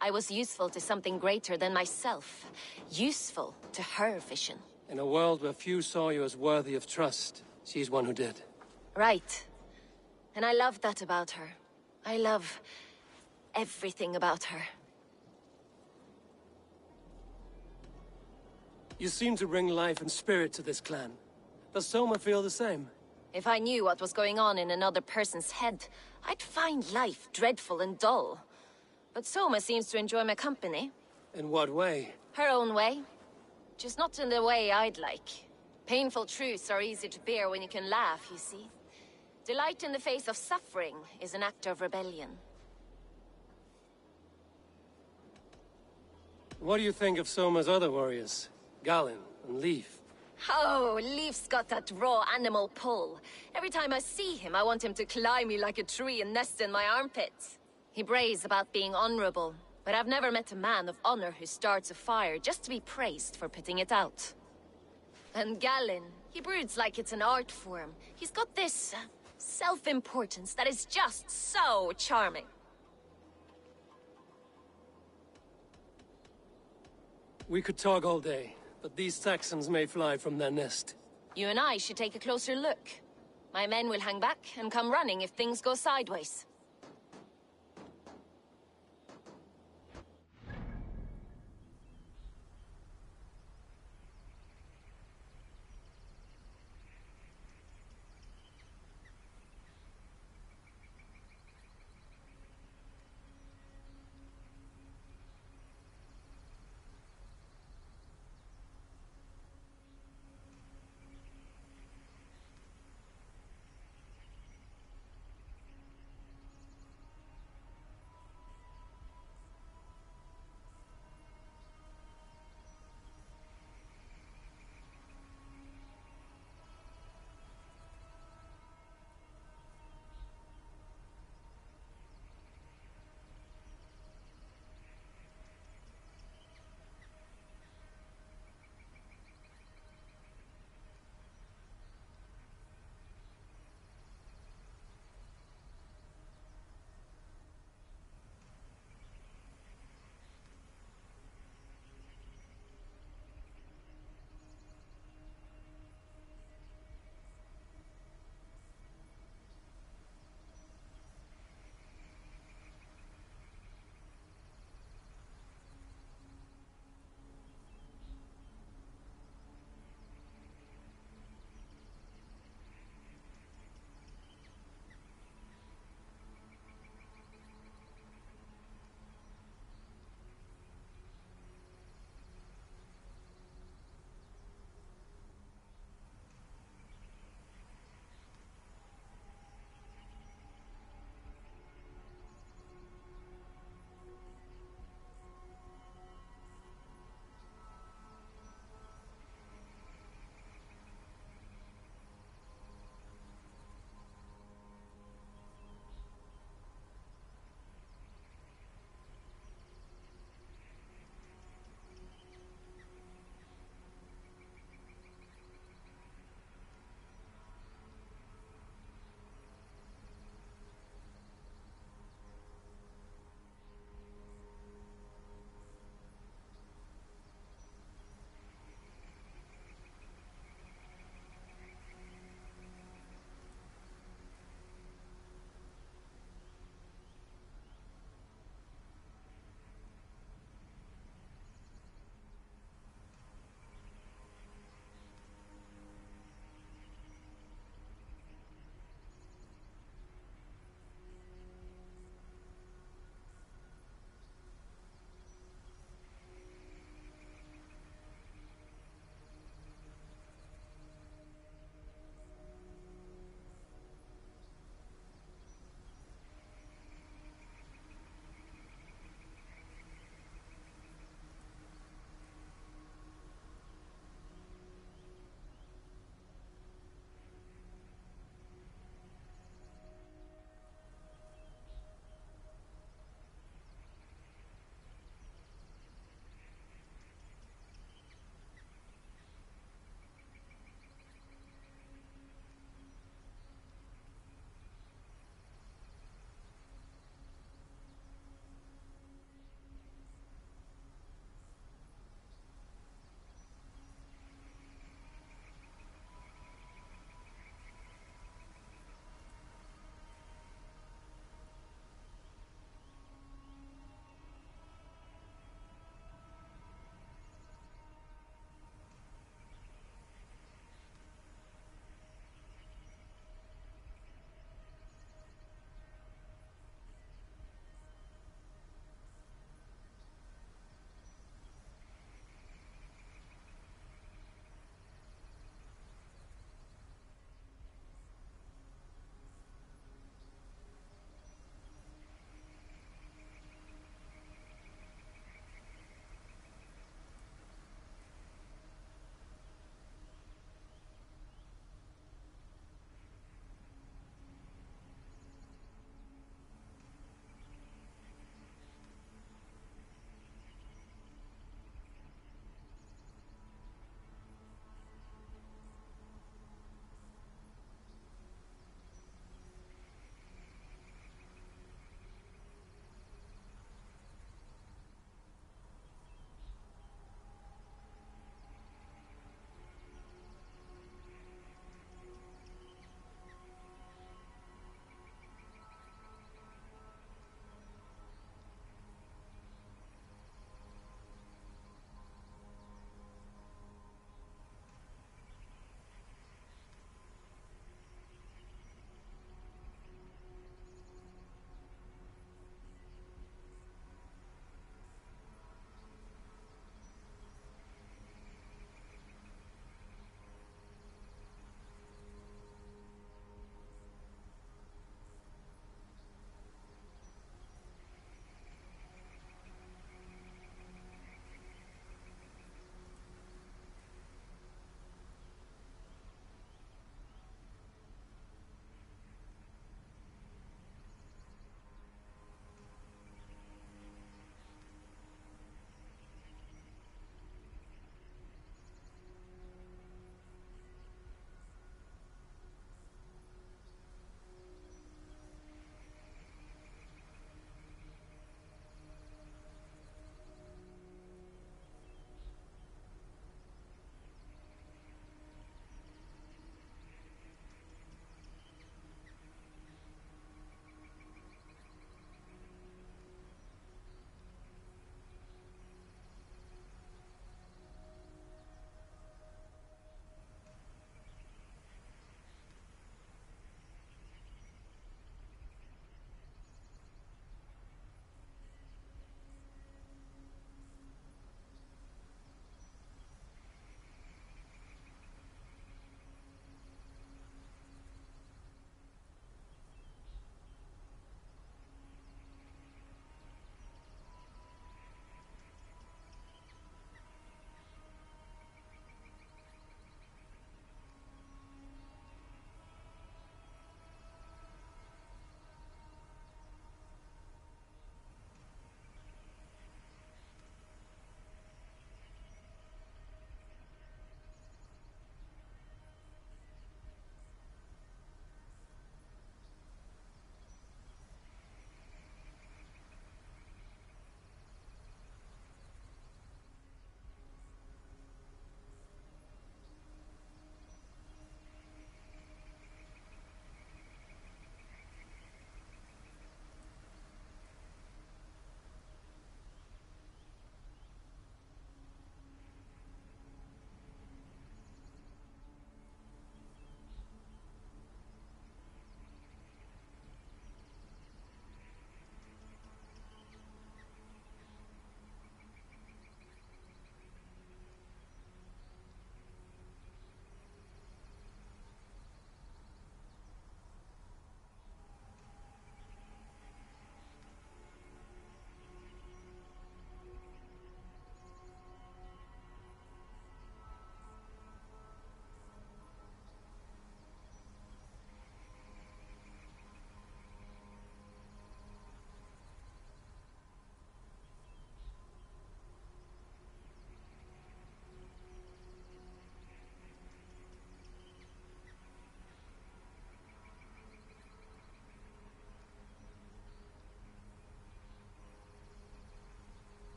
I was useful to something greater than myself. Useful to her vision. In a world where few saw you as worthy of trust, she's one who did. Right. And I love that about her. I love everything about her. You seem to bring life and spirit to this clan. Does Soma feel the same? If I knew what was going on in another person's head, I'd find life dreadful and dull. But Soma seems to enjoy my company. In what way? Her own way. Just not in the way I'd like. Painful truths are easy to bear when you can laugh, you see. Delight in the face of suffering is an act of rebellion. What do you think of Soma's other warriors? Galen and Leif? Oh, Leif's got that raw animal pull. Every time I see him, I want him to climb me like a tree and nest in my armpits. He brays about being honorable, but I've never met a man of honor who starts a fire just to be praised for putting it out. And Galen, he broods like it's an art form. He's got this self-importance that is just so charming. We could talk all day, but these Saxons may fly from their nest. You and I should take a closer look. My men will hang back and come running if things go sideways.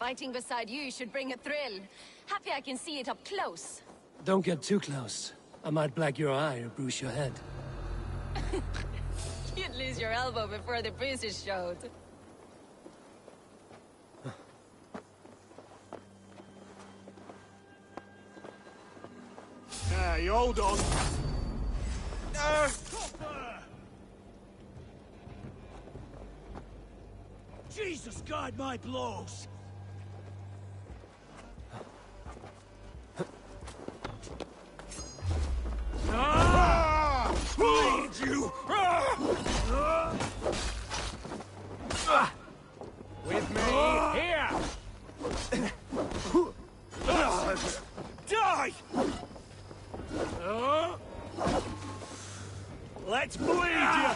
Fighting beside you should bring a thrill. Happy I can see it up close. Don't get too close. I might black your eye or bruise your head. You'd lose your elbow before the bruises showed. Hey, hold on. Jesus, guide my blows. Bleed you! With me, here! Die! Let's bleed you!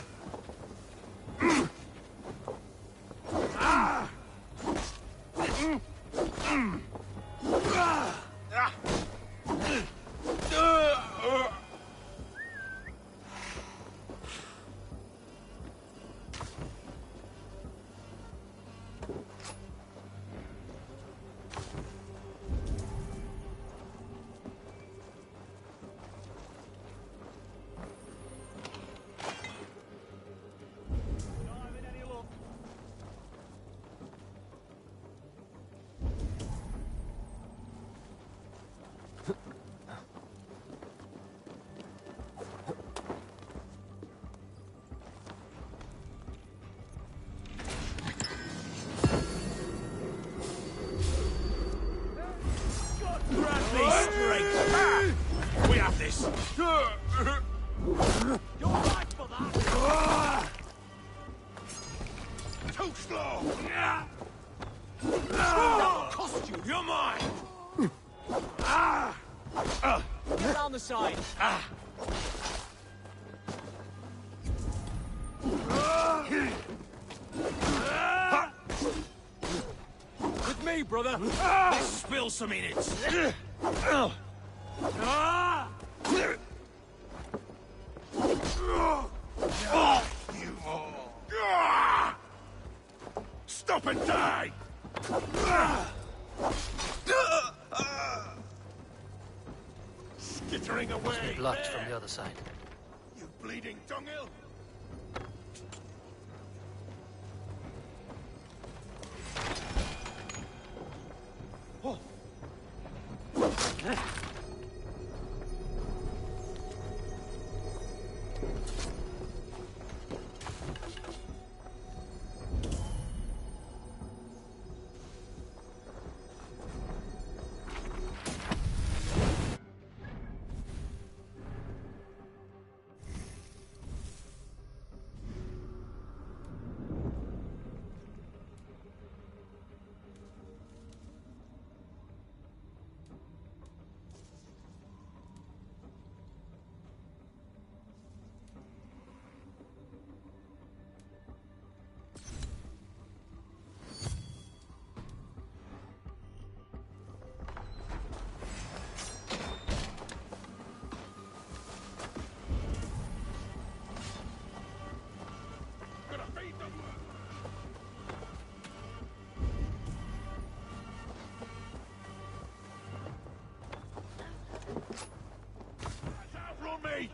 We have this. You're right for that. Too slow. That'll cost you. You're mine. Get down the side. With me, brother. Let's spill some in it. Stop and die! Skittering away! Must be blocked from the other side. You bleeding dunghill! Oh. Outrun me!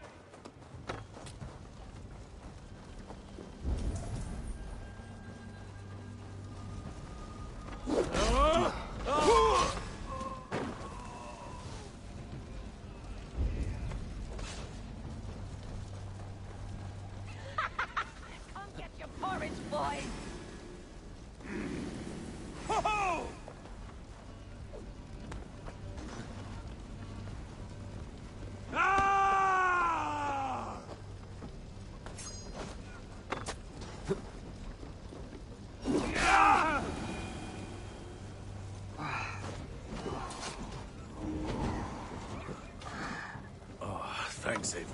Come get your porridge, boys! Ho-ho! Ah! Oh, thanks, Eivor.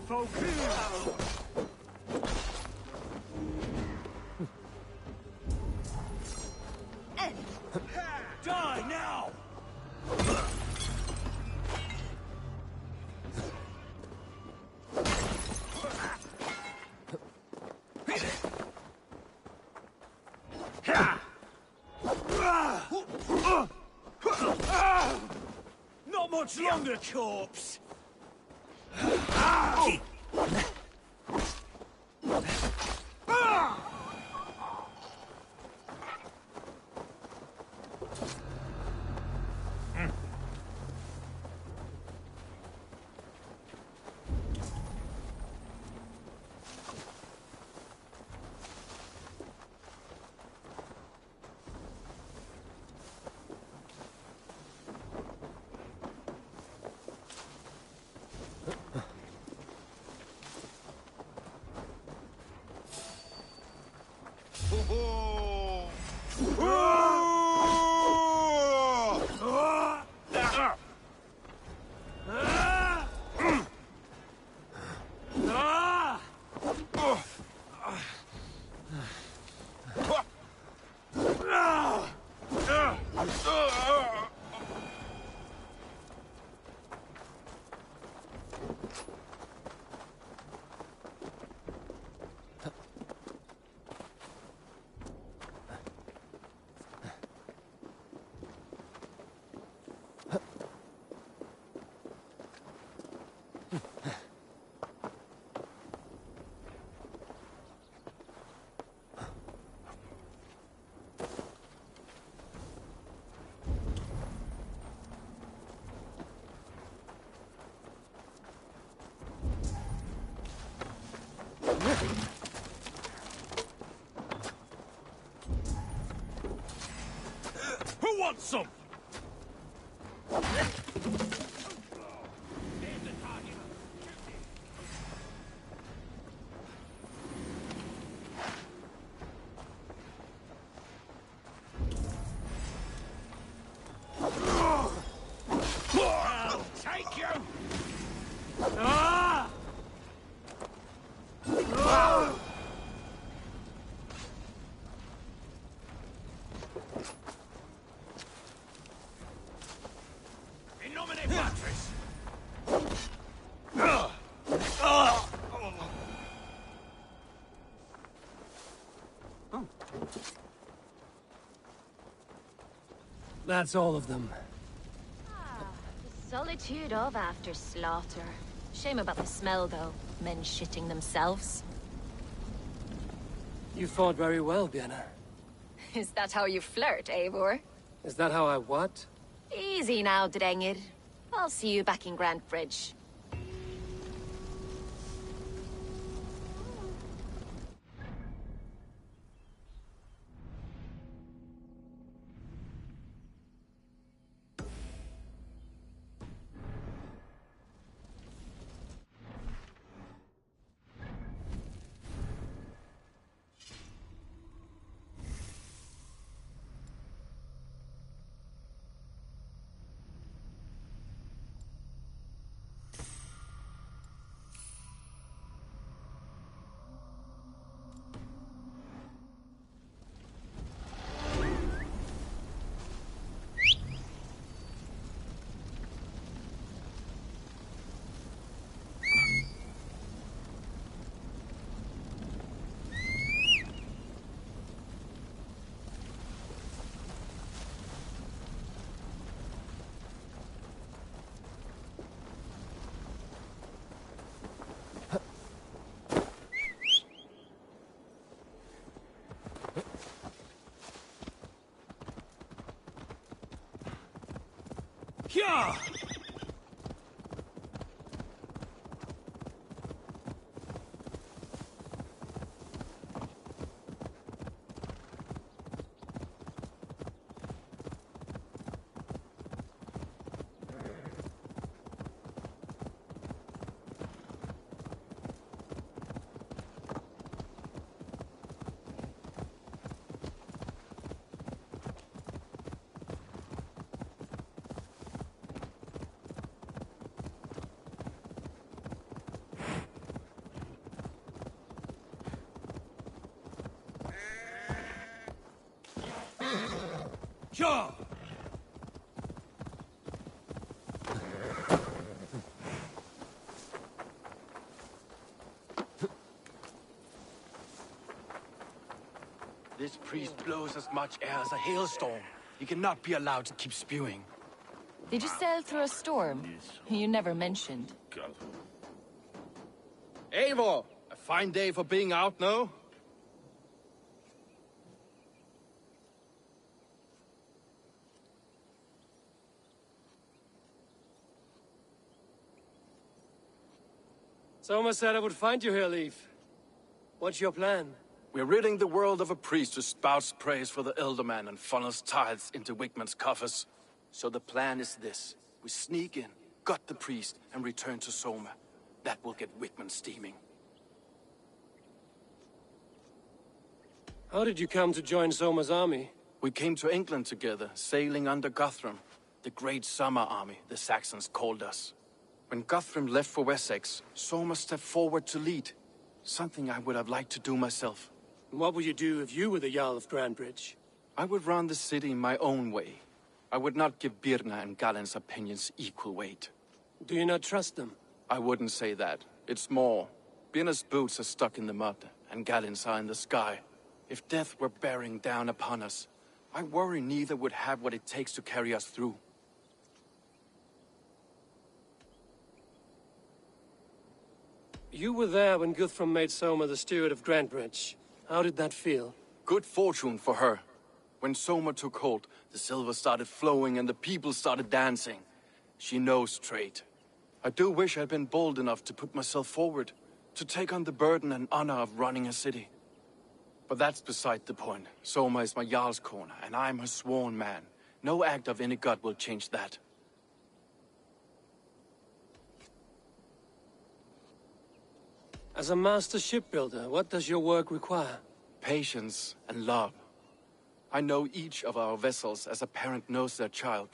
Folk here! much longer, corpse? Who wants some? I'll take you! Ah! Ah! In nomine Patris! That's all of them. The solitude of after slaughter. Shame about the smell, though. Men shitting themselves. You fought very well, Björna. Is that how you flirt, Eivor? Is that how I what? Easy now, Drengir. I'll see you back in Grand Bridge. Yeah! Yeah! This priest blows as much air as a hailstorm. He cannot be allowed to keep spewing. Did you sail through a storm? You never mentioned. Eivor! A fine day for being out, no? Soma said I would find you here, Leif. What's your plan? We're ridding the world of a priest who spouts praise for the Elderman and funnels tithes into Wigman's coffers. So the plan is this. We sneak in, gut the priest, and return to Soma. That will get Wigman steaming. How did you come to join Soma's army? We came to England together, sailing under Guthrum. The Great Summer Army, the Saxons called us. When Guthrum left for Wessex, Soma stepped forward to lead. Something I would have liked to do myself. What would you do if you were the Jarl of Grandbridge? I would run the city my own way. I would not give Birna and Galen's opinions equal weight. Do you not trust them? I wouldn't say that. It's more. Birna's boots are stuck in the mud, and Galen's are in the sky. If death were bearing down upon us, I worry neither would have what it takes to carry us through. You were there when Guthrum made Soma the steward of Grandbridge. How did that feel? Good fortune for her. When Soma took hold, the silver started flowing and the people started dancing. She knows trade. I do wish I'd been bold enough to put myself forward, to take on the burden and honor of running a city. But that's beside the point. Soma is my Jarl's corner, and I'm her sworn man. No act of any god will change that. As a master shipbuilder, what does your work require? Patience and love. I know each of our vessels as a parent knows their child.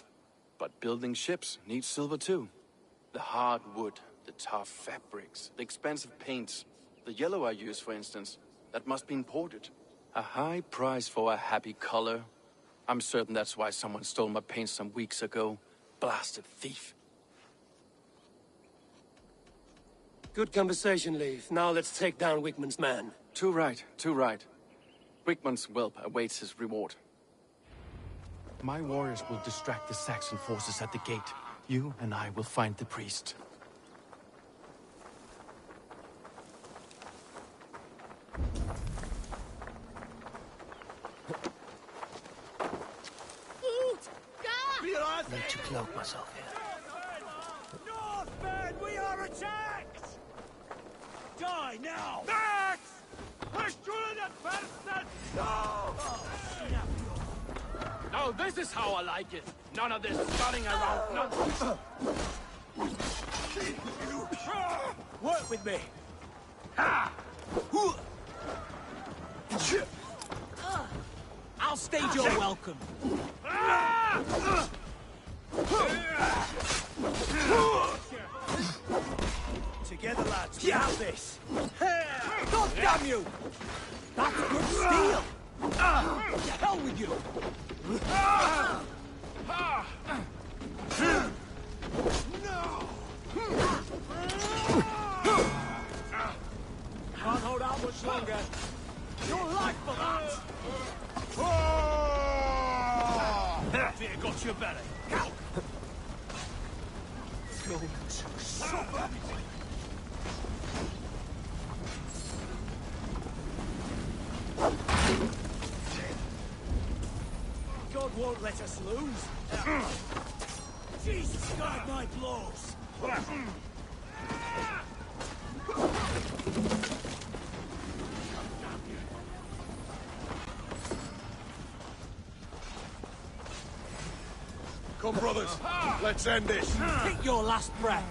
But building ships needs silver too. The hard wood, the tough fabrics, the expensive paints. The yellow I use, for instance, that must be imported. A high price for a happy color. I'm certain that's why someone stole my paint some weeks ago. Blasted thief. Good conversation, Leif. Now let's take down Wigman's man. Too right, too right. Wigman's whelp awaits his reward. My warriors will distract the Saxon forces at the gate. You and I will find the priest. Need to cloak myself here. Northman, we are attacked! Die now! Max! Now this is how I like it. None of this stunning around nonsense. Work with me. I'll stage your welcome. Together, lads, we have this. God damn you! That's good steel! To hell with you! Can't hold out much longer. Your life for that! Fear got your belly. Go! Go to supper! God won't let us lose. Jesus, guide my blows. Come, brothers. Let's end this. Take your last breath.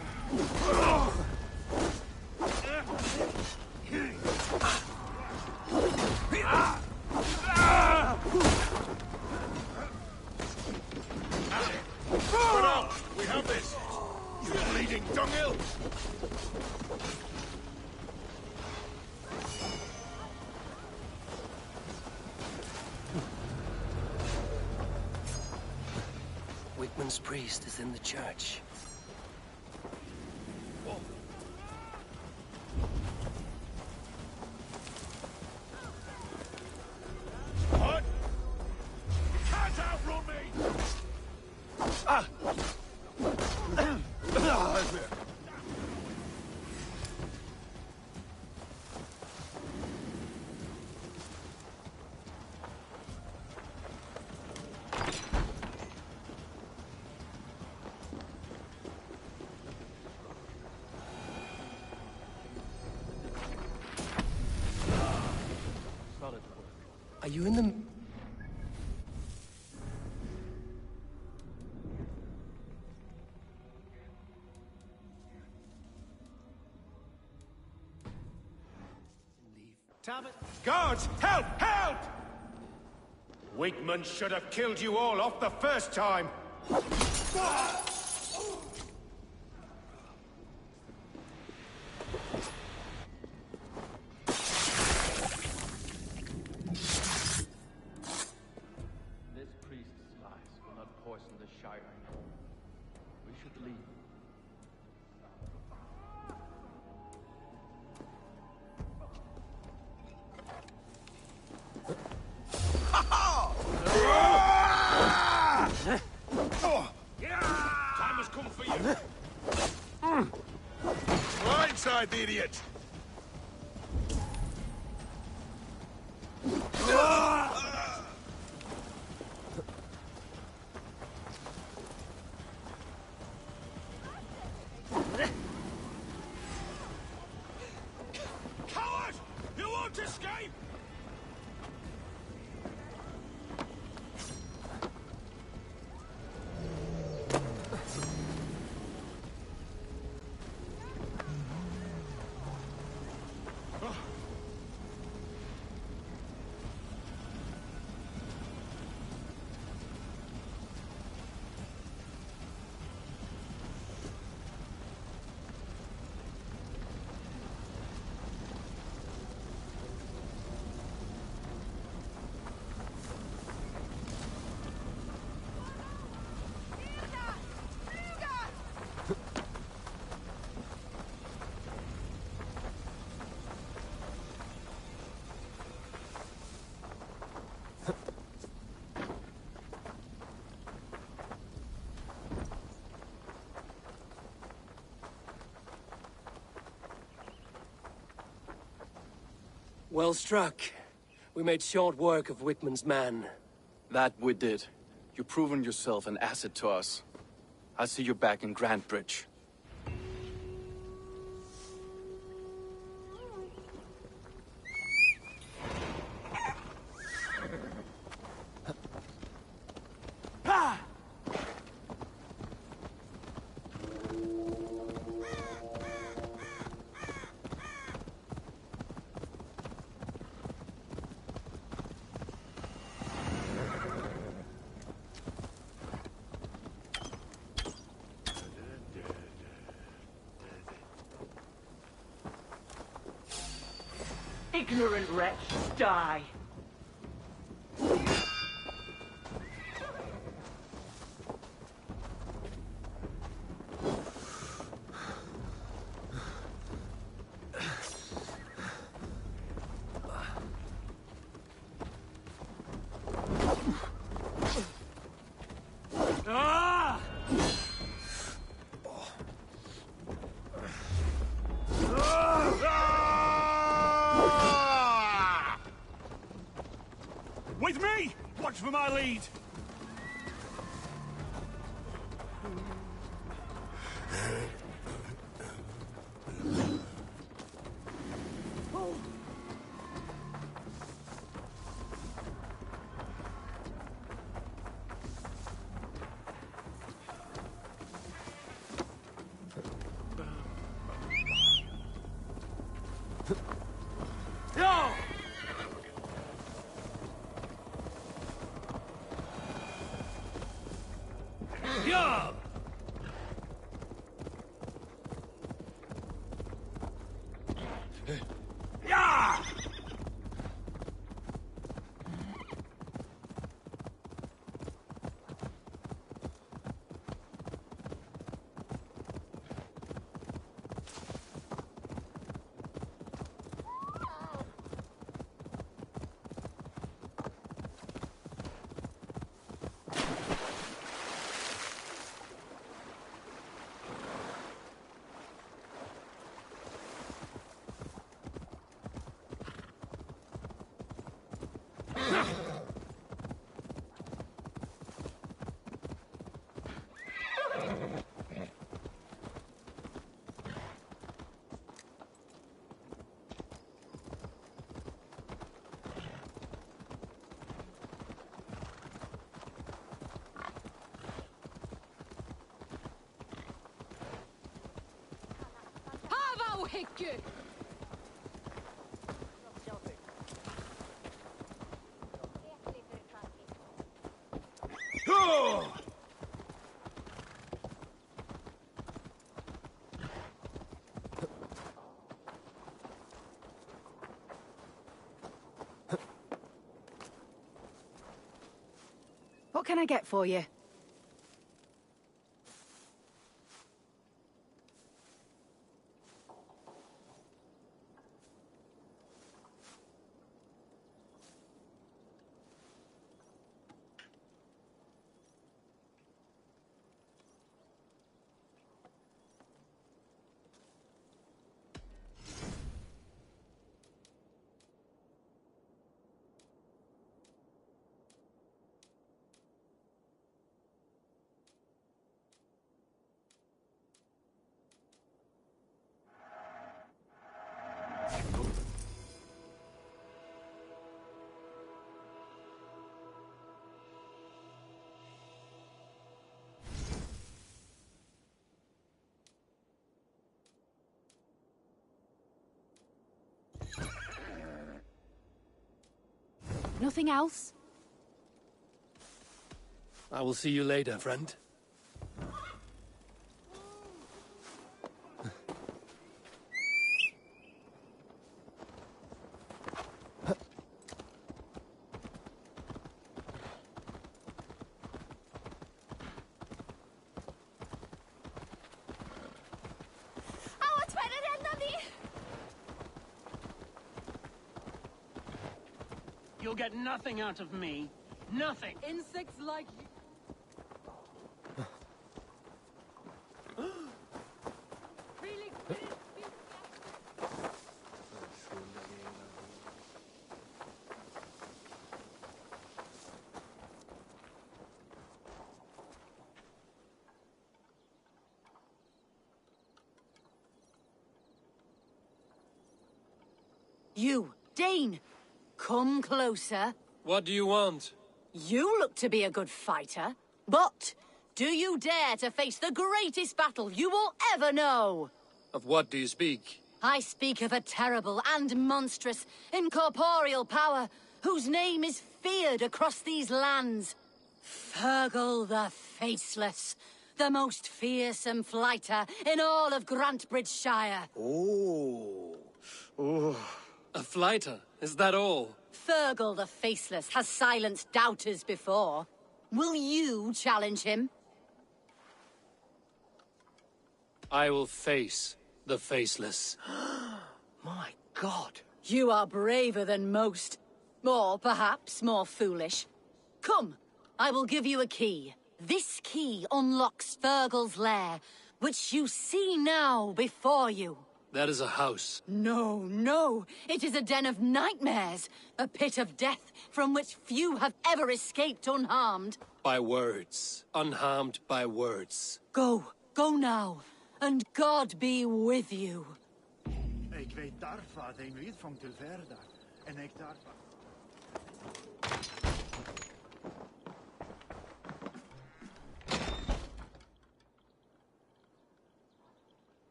Spread out. We have this. You bleeding dunghill. Wigman's priest is in the church. What? You can't outrun me! Are you in the... Guards, help! Help! Wickman should have killed you all off the first time. This priest's lies will not poison the Shire anymore. We should leave. Time has come for you. Right side, the idiot. Coward! You won't escape! Well struck. We made short work of Wickman's man. That we did. You've proven yourself an asset to us. I'll see you back in Grantbridge. Ignorant wretch, die! With me! Watch for my lead! Yo! Yeah! Yeah! Hickey! What can I get for you? Nothing else? I will see you later, friend. You'll get nothing out of me. Nothing. Insects like you. You, Dane! Come closer. What do you want? You look to be a good fighter, but do you dare to face the greatest battle you will ever know? Of what do you speak? I speak of a terrible and monstrous, incorporeal power whose name is feared across these lands. Fergal the Faceless, the most fearsome fighter in all of Grantbridgeshire. Oh. A fighter? Is that all? Fergal the Faceless has silenced doubters before. Will you challenge him? I will face the Faceless. My God. You are braver than most. Or perhaps more foolish. Come, I will give you a key. This key unlocks Fergal's lair, which you see now before you. That is a house. No, no. It is a den of nightmares. A pit of death from which few have ever escaped unharmed. By words. Unharmed by words. Go. Go now. And God be with you. Ik weet daarvan dat een uitvang til verder. En ik daarvan...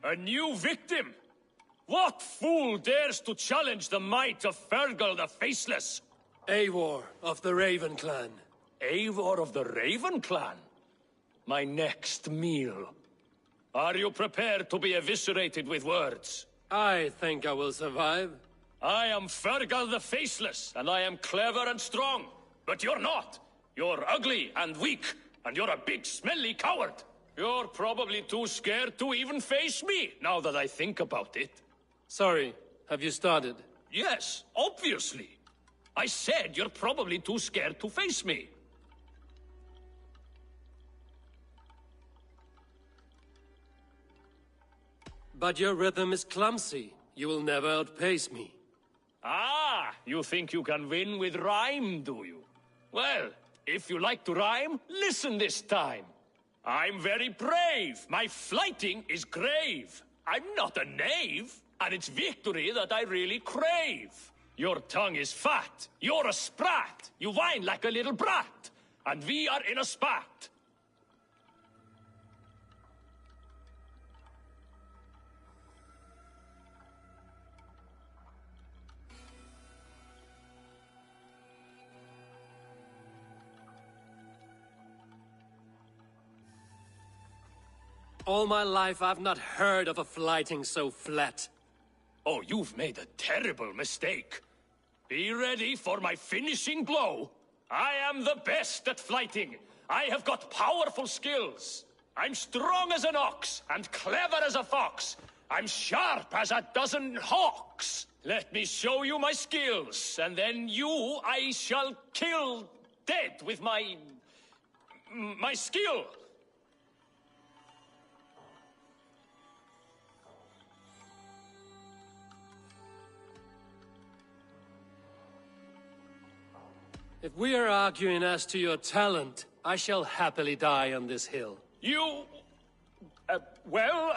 A new victim? What fool dares to challenge the might of Fergal the Faceless? Eivor of the Raven Clan. Eivor of the Raven Clan? My next meal. Are you prepared to be eviscerated with words? I think I will survive. I am Fergal the Faceless, and I am clever and strong. But you're not. You're ugly and weak, and you're a big, smelly coward. You're probably too scared to even face me, now that I think about it. Sorry, have you started? Yes, obviously. I said you're probably too scared to face me. But your rhythm is clumsy. You will never outpace me. Ah, you think you can win with rhyme, do you? Well, if you like to rhyme, listen this time. I'm very brave. My flighting is grave. I'm not a knave, and it's victory that I really crave. Your tongue is fat. You're a sprat. You whine like a little brat. And we are in a spat. All my life, I've not heard of a flighting so flat. Oh, you've made a terrible mistake. Be ready for my finishing blow. I am the best at flighting. I have got powerful skills. I'm strong as an ox and clever as a fox. I'm sharp as a dozen hawks. Let me show you my skills, and then you I shall kill dead with my skill. If we are arguing as to your talent, I shall happily die on this hill. You... well...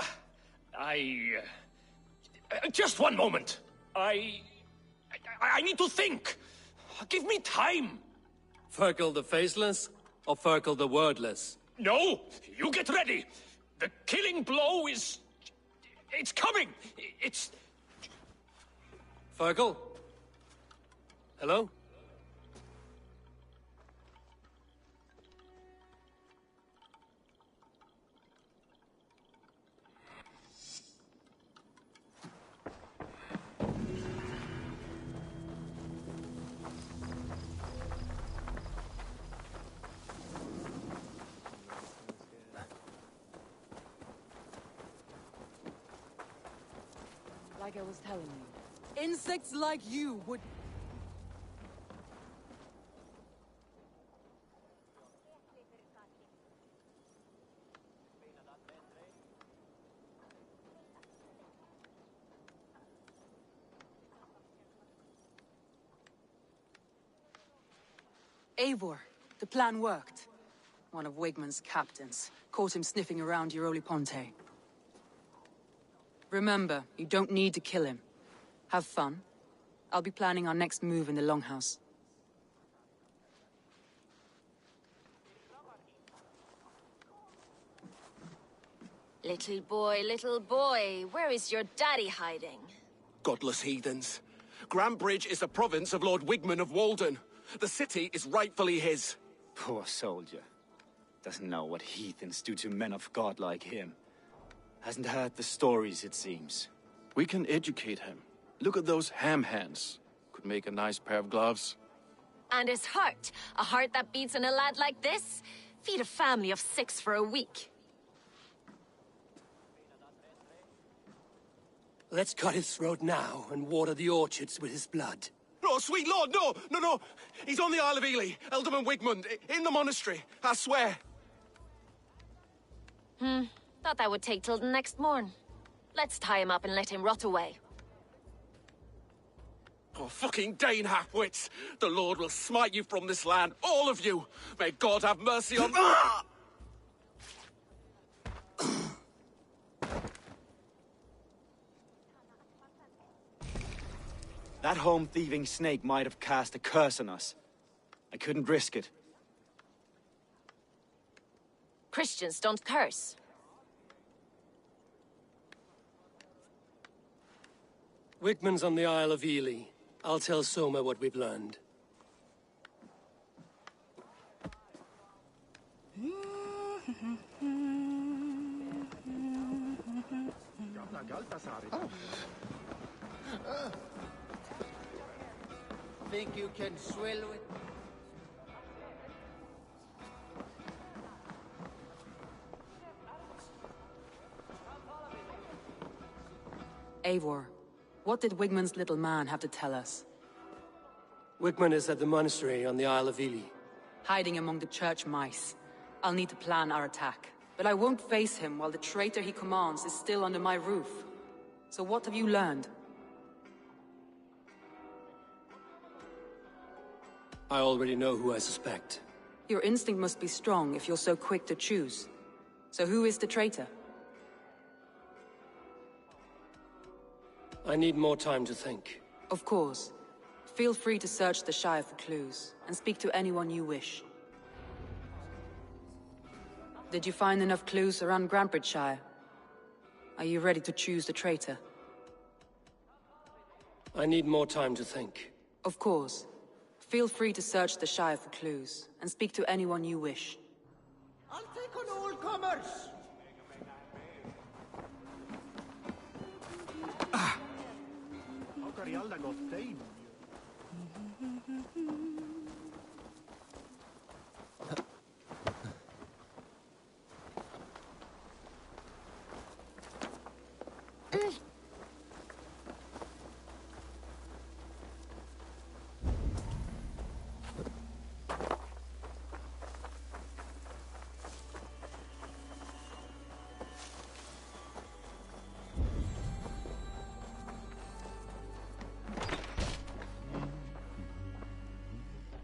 just one moment. I need to think. Give me time. Ferkel the Faceless, or Ferkel the Wordless? No! You get ready! The killing blow is... it's coming! It's... Ferkel? Hello? Like I was telling you, insects like you would... Eivor, the plan worked. One of Wigmund's captains caught him sniffing around Euroli Ponte. Remember, you don't need to kill him. Have fun. I'll be planning our next move in the Longhouse. Little boy, where is your daddy hiding? Godless heathens. Grambridge is a province of Lord Wigmund of Walden. The city is rightfully his. Poor soldier. Doesn't know what heathens do to men of God like him. Hasn't heard the stories, it seems. We can educate him. Look at those ham hands. Could make a nice pair of gloves. And his heart. A heart that beats in a lad like this? Feed a family of 6 for a week. Let's cut his throat now and water the orchards with his blood. Oh, sweet lord, no! He's on the Isle of Ely, Ealdorman Wigmund, in the monastery, I swear. Thought that would take till the next morn. Let's tie him up and let him rot away. Oh, fucking Dane half-wits! The Lord will smite you from this land, all of you! May God have mercy on... That home-thieving snake might have cast a curse on us. I couldn't risk it. Christians don't curse. Wigmund's on the Isle of Ely. I'll tell Soma what we've learned. Think you can swill with... Eivor, what did Wigmund's little man have to tell us? Wigmund is at the monastery on the Isle of Ely. Hiding among the church mice. I'll need to plan our attack. But I won't face him while the traitor he commands is still under my roof. So what have you learned? I already know who I suspect. Your instinct must be strong if you're so quick to choose. So who is the traitor? I need more time to think. Of course. Feel free to search the Shire for clues, and speak to anyone you wish. Did you find enough clues around Grambridgeshire? Are you ready to choose the traitor? I need more time to think. Of course. Feel free to search the Shire for clues, and speak to anyone you wish. I'll take on all comers! i alla gott dein.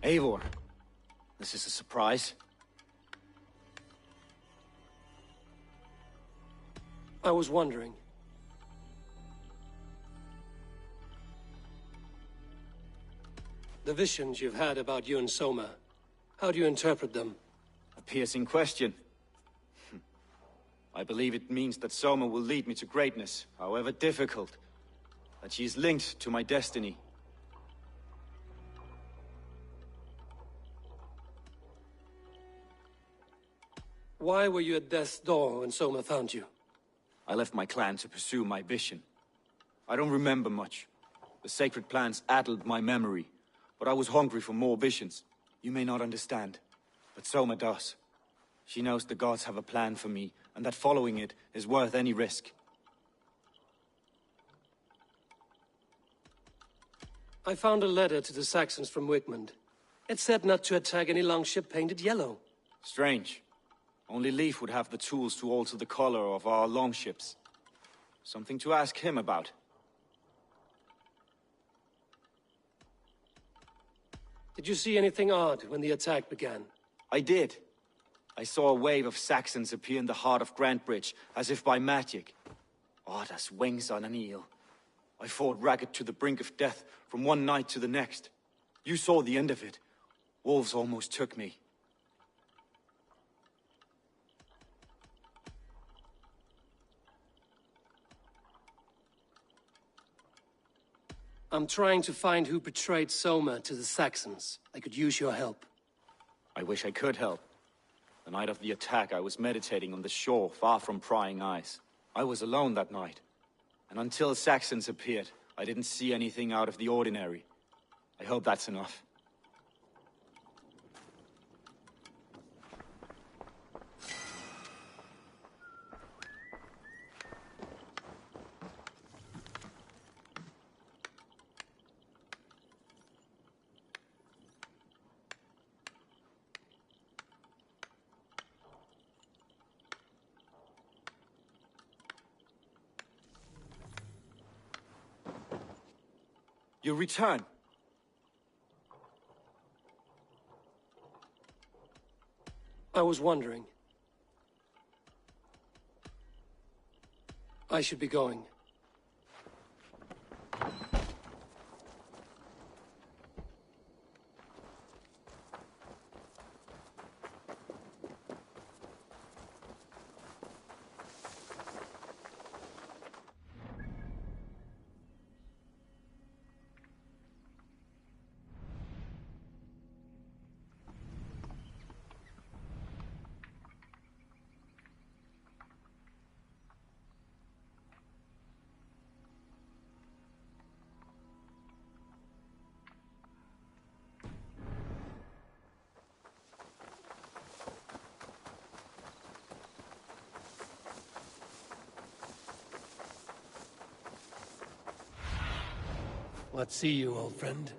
Eivor, this is a surprise. I was wondering. The visions you've had about you and Soma, how do you interpret them? A piercing question. I believe it means that Soma will lead me to greatness, however difficult. That she is linked to my destiny. Why were you at death's door when Soma found you? I left my clan to pursue my vision. I don't remember much. The sacred plants addled my memory, but I was hungry for more visions. You may not understand, but Soma does. She knows the gods have a plan for me, and that following it is worth any risk. I found a letter to the Saxons from Wigmund. It said not to attack any longship painted yellow. Strange. Only Leif would have the tools to alter the color of our longships. Something to ask him about. Did you see anything odd when the attack began? I did. I saw a wave of Saxons appear in the heart of Grantbridge, as if by magic. Odd as wings on an eel. I fought ragged to the brink of death from one night to the next. You saw the end of it. Wolves almost took me. I'm trying to find who betrayed Soma to the Saxons. I could use your help. I wish I could help. The night of the attack, I was meditating on the shore, far from prying eyes. I was alone that night. And until Saxons appeared, I didn't see anything out of the ordinary. I hope that's enough. You return. I was wondering. I should be going. Let's see you, old friend.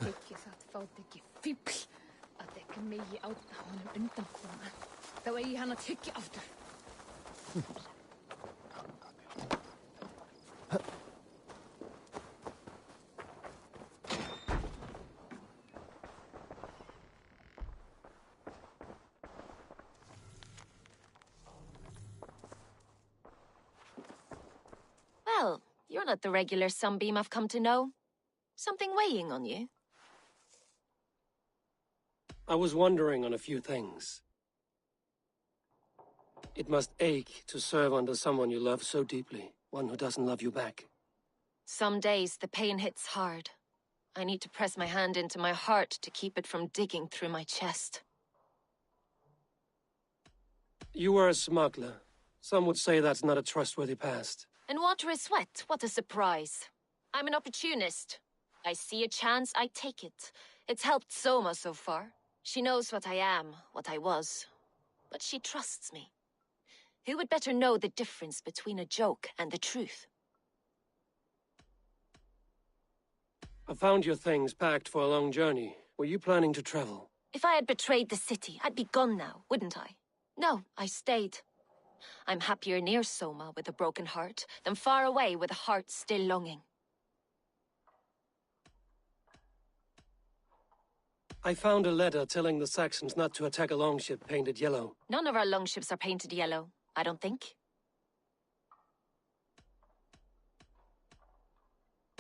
Ekki það fát ekki fíbl að ekki megi átna honum undan koma. Þá eigi hann að tyggja aftur. not the regular sunbeam I've come to know. Something weighing on you? I was wondering on a few things. It must ache to serve under someone you love so deeply, one who doesn't love you back. Some days the pain hits hard. I need to press my hand into my heart to keep it from digging through my chest. You were a smuggler. Some would say that's not a trustworthy past. And water is wet, what a surprise. I'm an opportunist. I see a chance, I take it. It's helped Soma so far. She knows what I am, what I was. But she trusts me. Who would better know the difference between a joke and the truth? I found your things packed for a long journey. Were you planning to travel? If I had betrayed the city, I'd be gone now, wouldn't I? No, I stayed. I'm happier near Soma with a broken heart than far away with a heart still longing. I found a letter telling the Saxons not to attack a longship painted yellow. None of our longships are painted yellow, I don't think.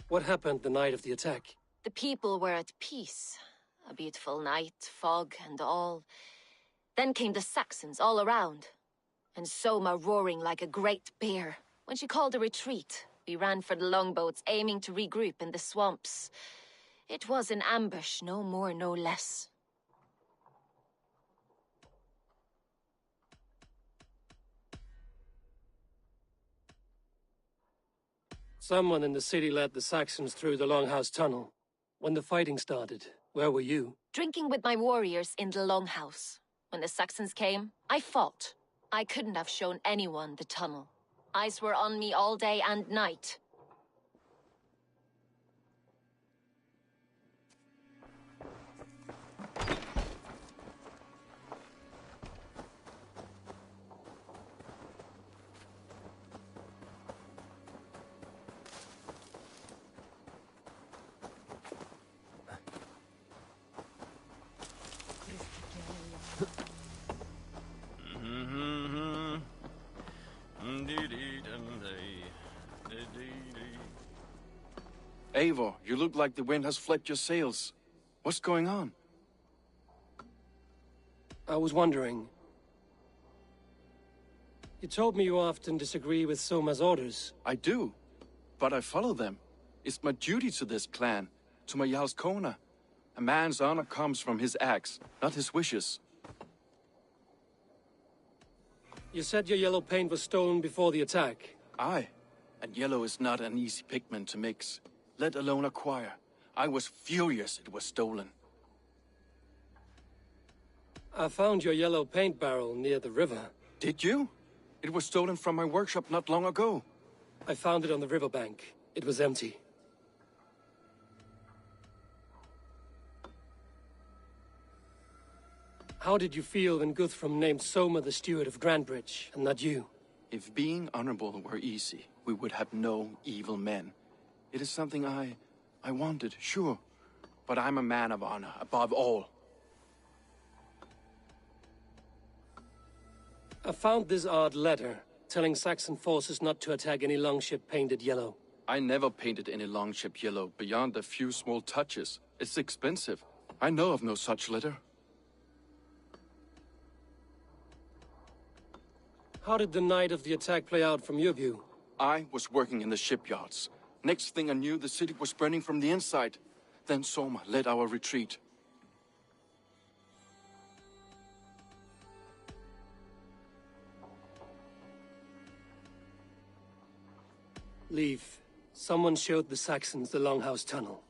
What happened the night of the attack? The people were at peace. A beautiful night, fog and all. Then came the Saxons all around. And Soma roaring like a great bear. When she called a retreat, we ran for the longboats, aiming to regroup in the swamps. It was an ambush, no more, no less. Someone in the city led the Saxons through the Longhouse Tunnel. When the fighting started, where were you? Drinking with my warriors in the Longhouse. When the Saxons came, I fought. I couldn't have shown anyone the tunnel. Eyes were on me all day and night. Eivor, you look like the wind has flipped your sails. What's going on? I was wondering. You told me you often disagree with Soma's orders. I do, but I follow them. It's my duty to this clan, to my Jarl's Kona. A man's honor comes from his acts, not his wishes. You said your yellow paint was stolen before the attack. Aye, and yellow is not an easy pigment to mix, let alone acquire. I was furious it was stolen. I found your yellow paint barrel near the river. Did you? It was stolen from my workshop not long ago. I found it on the riverbank. It was empty. How did you feel when Guthrum named Soma the steward of Grandbridge, and not you? If being honorable were easy, we would have no evil men. It is something I wanted, sure. But I'm a man of honor, above all. I found this odd letter, telling Saxon forces not to attack any longship painted yellow. I never painted any longship yellow, beyond a few small touches. It's expensive. I know of no such letter. How did the night of the attack play out from your view? I was working in the shipyards. Next thing I knew, the city was burning from the inside. Then Soma led our retreat. Leave. Someone showed the Saxons the Longhouse Tunnel.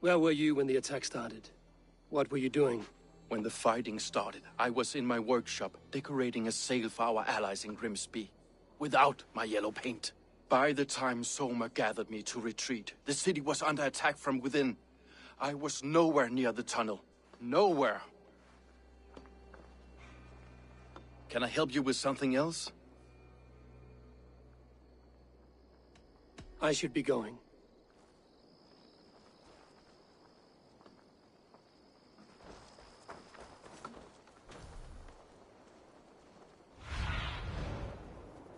Where were you when the attack started? What were you doing? When the fighting started, I was in my workshop, decorating a sail for our allies in Grimsby. Without my yellow paint. By the time Soma gathered me to retreat, the city was under attack from within. I was nowhere near the tunnel. Nowhere. Can I help you with something else? I should be going.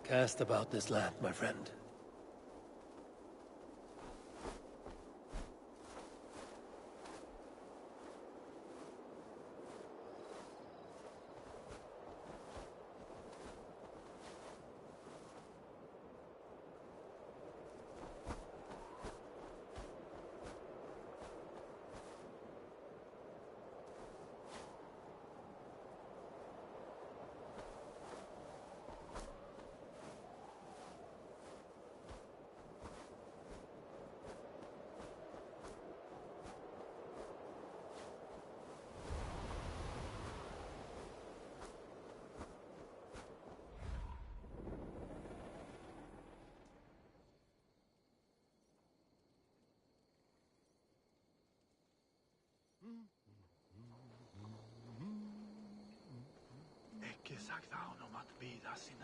Cast about this land, my friend.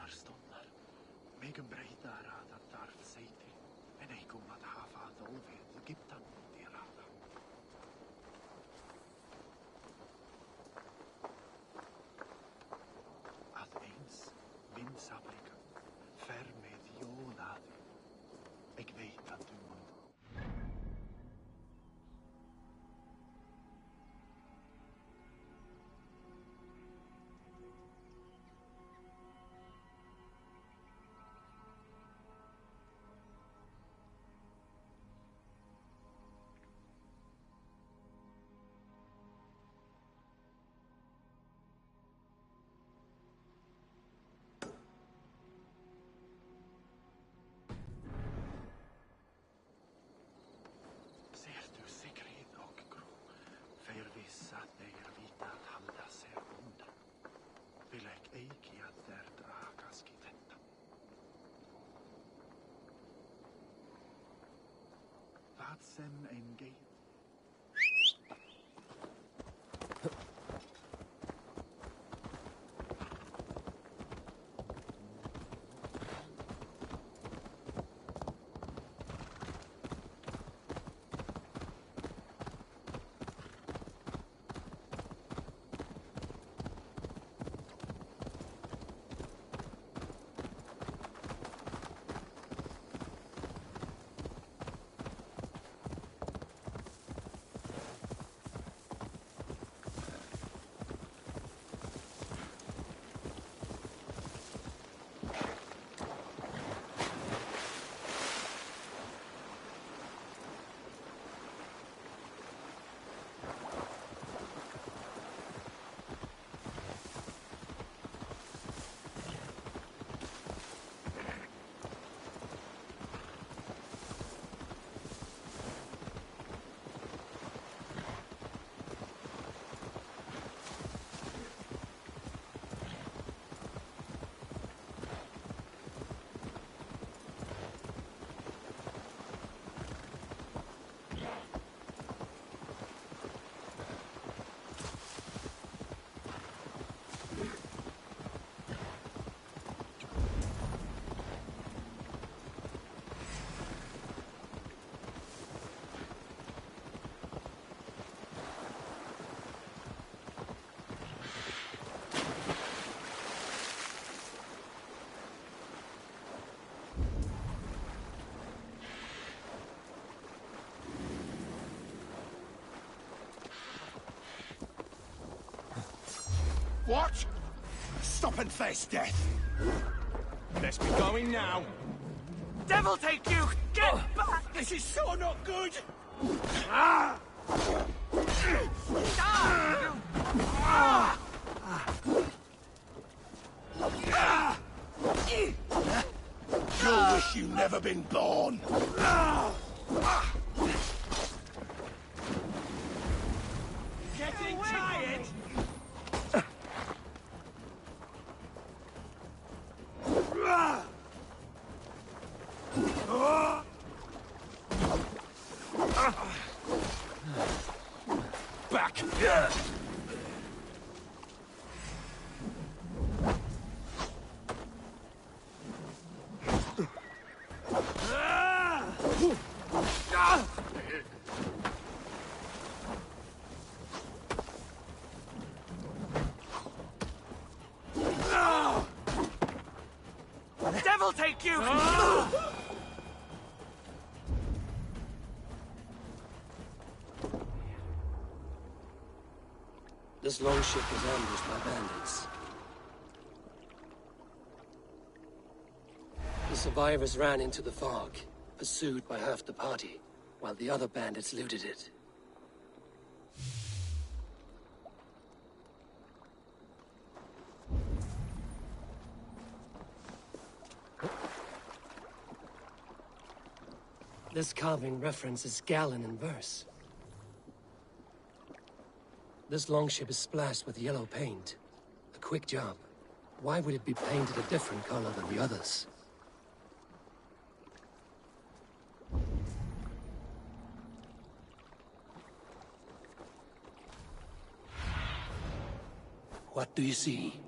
Ståndar. Megan breidara dat darf seiti. En ei kummat hafa dolve Egyptan dirada. Att ens min sabrika fär med jolade. Jag vet att du må. Ser du Sigrid och Gro? För vissa der vita att halda sig under. Vill jag ej att der dragas i detta. Vad sen en gej. What? Stop and face death. Let's be going now. Devil take you! Get back! This is so not good! Ah! You'll wish you'd never been born. Getting tired? Back! Devil take you! This longship was ambushed by bandits. The survivors ran into the fog, pursued by half the party, while the other bandits looted it. This carving references Gallon in verse. This longship is splashed with yellow paint. A quick job. Why would it be painted a different color than the others? What do you see?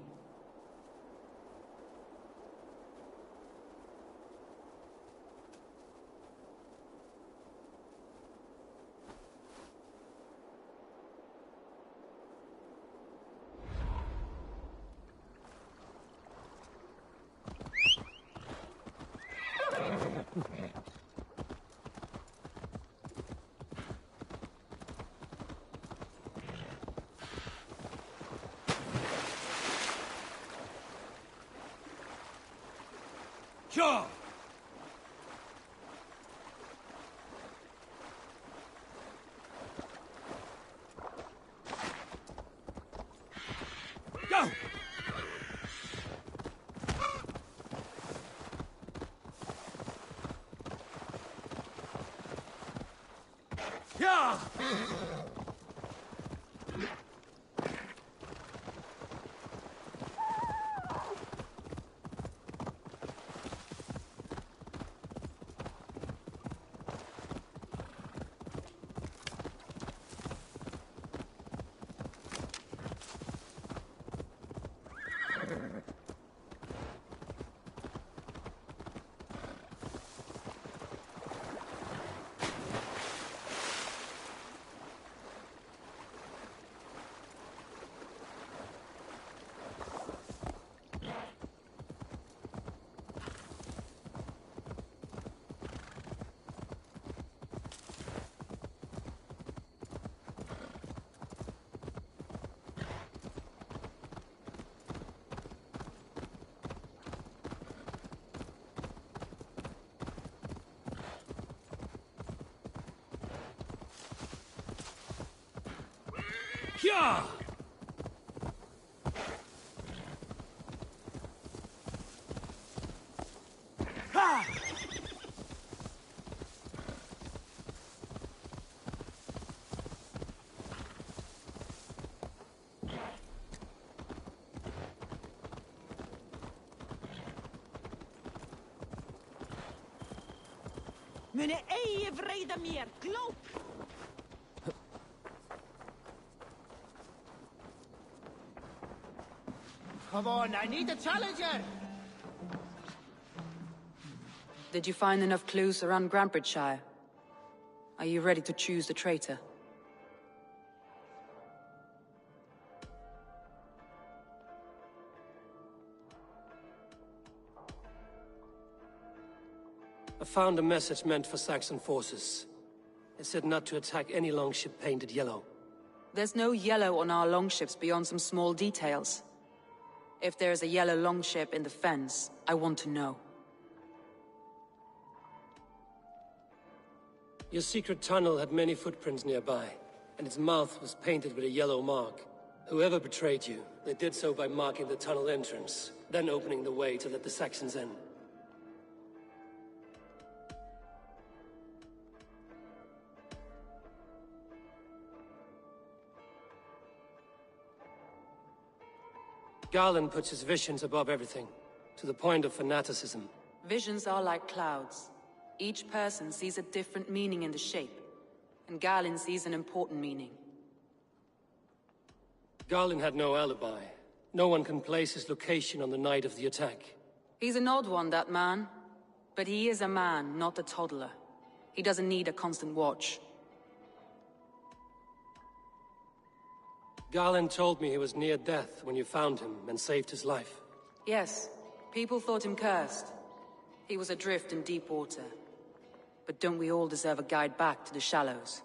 Sure. Go! Yeah! Yeah! Ha! Mune ei vrede meer, klop! Come on, I need a challenger! Did you find enough clues around Grantbridgeshire? Are you ready to choose the traitor? I found a message meant for Saxon forces. It said not to attack any longship painted yellow. There's no yellow on our longships beyond some small details. If there's a yellow longship in the fens, I want to know. Your secret tunnel had many footprints nearby, and its mouth was painted with a yellow mark. Whoever betrayed you, they did so by marking the tunnel entrance, then opening the way to let the Saxons in. Garland puts his visions above everything, to the point of fanaticism. Visions are like clouds. Each person sees a different meaning in the shape, and Garland sees an important meaning. Garland had no alibi. No one can place his location on the night of the attack. He's an odd one, that man. But he is a man, not a toddler. He doesn't need a constant watch. Garland told me he was near death when you found him and saved his life. Yes, people thought him cursed. He was adrift in deep water. But don't we all deserve a guide back to the shallows?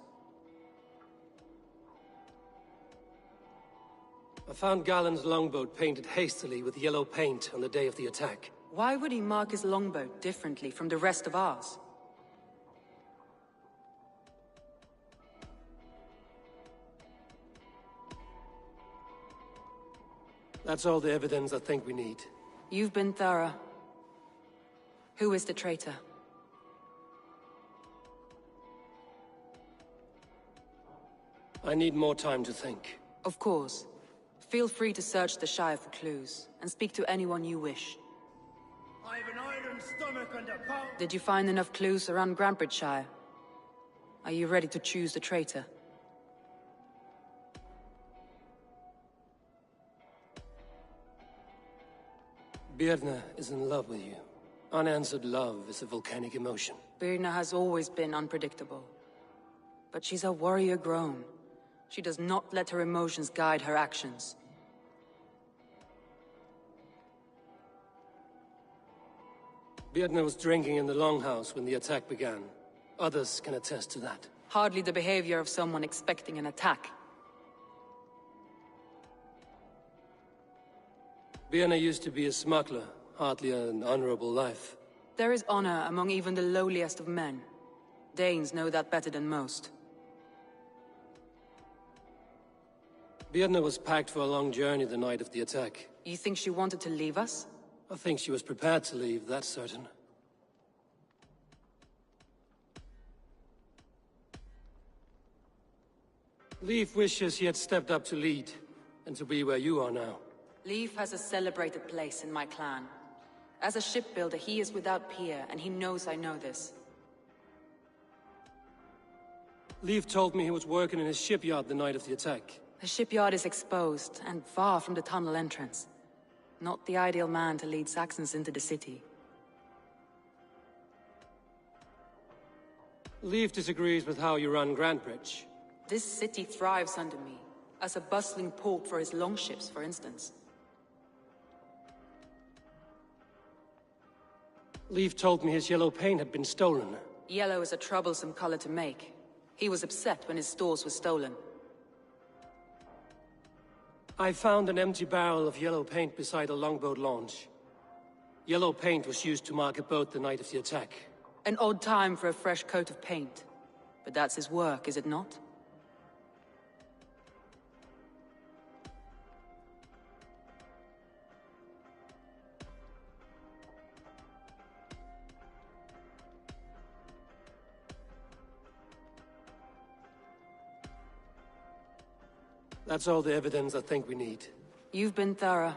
I found Garland's longboat painted hastily with yellow paint on the day of the attack. Why would he mark his longboat differently from the rest of ours? That's all the evidence I think we need. You've been thorough. Who is the traitor? I need more time to think. Of course. Feel free to search the Shire for clues, and speak to anyone you wish. I've an iron stomach and a pound. Did you find enough clues around Grantbridgeshire? Are you ready to choose the traitor? Birna is in love with you. Unanswered love is a volcanic emotion. Birna has always been unpredictable. But she's a warrior grown. She does not let her emotions guide her actions. Birna was drinking in the longhouse when the attack began. Others can attest to that. Hardly the behavior of someone expecting an attack. Birna used to be a smuggler, hardly an honorable life. There is honor among even the lowliest of men. Danes know that better than most. Birna was packed for a long journey the night of the attack. You think she wanted to leave us? I think she was prepared to leave, that's certain. Leif wishes he had stepped up to lead, and to be where you are now. Leif has a celebrated place in my clan. As a shipbuilder, he is without peer, and he knows I know this. Leif told me he was working in his shipyard the night of the attack. The shipyard is exposed, and far from the tunnel entrance. Not the ideal man to lead Saxons into the city. Leif disagrees with how you run Grantbridge. This city thrives under me, as a bustling port for his longships, for instance. Leif told me his yellow paint had been stolen. Yellow is a troublesome color to make. He was upset when his stores were stolen. I found an empty barrel of yellow paint beside a longboat launch. Yellow paint was used to mark a boat the night of the attack. An odd time for a fresh coat of paint. But that's his work, is it not? That's all the evidence I think we need. You've been thorough.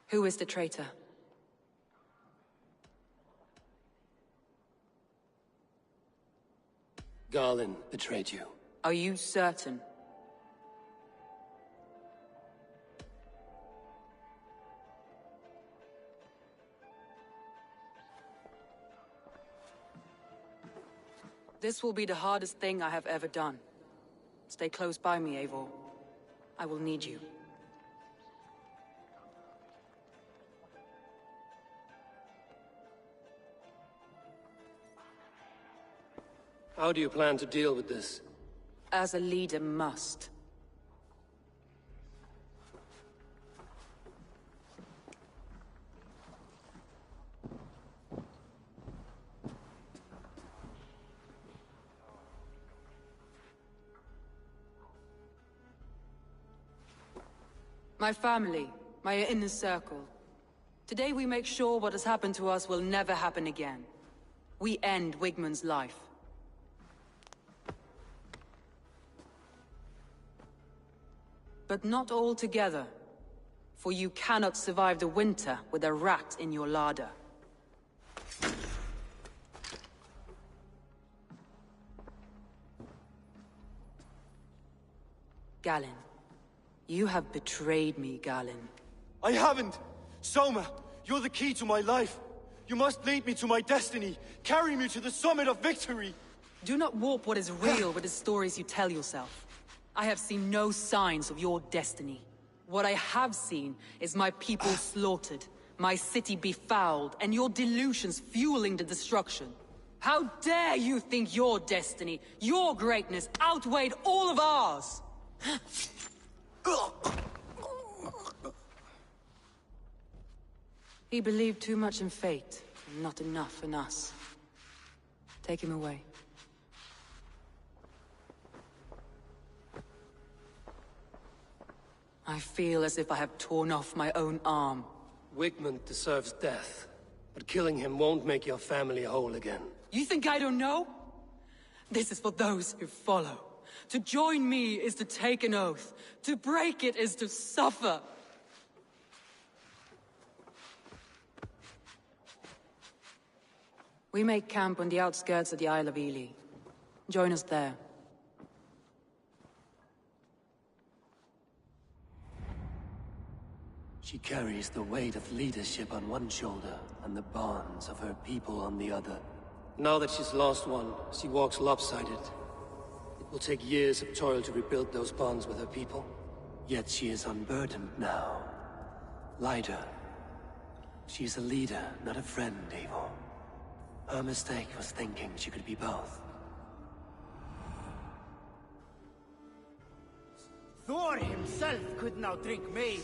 Who is the traitor? Garlin betrayed you. Are you certain? This will be the hardest thing I have ever done. Stay close by me, Eivor. I will need you. How do you plan to deal with this? As a leader must. My family, my inner circle. Today we make sure what has happened to us will never happen again. We end Wigmund's life. But not all together. For you cannot survive the winter with a rat in your larder. Galinn. You have betrayed me, Galinn. I haven't! Soma, you're the key to my life. You must lead me to my destiny. Carry me to the summit of victory. Do not warp what is real with the stories you tell yourself. I have seen no signs of your destiny. What I have seen is my people slaughtered, my city befouled, and your delusions fueling the destruction. How dare you think your destiny, your greatness, outweighed all of ours? He believed too much in fate, and not enough in us. Take him away. I feel as if I have torn off my own arm. Wigmund deserves death, but killing him won't make your family whole again. You think I don't know? This is for those who follow. To join me is to take an oath. To break it is to suffer. We make camp on the outskirts of the Isle of Ely. Join us there. She carries the weight of leadership on one shoulder and the bonds of her people on the other. Now that she's lost one, she walks lopsided. It will take years of toil to rebuild those bonds with her people. Yet she is unburdened now. Lighter. She's a leader, not a friend, Eivor. Her mistake was thinking she could be both. Thor himself could now drink me.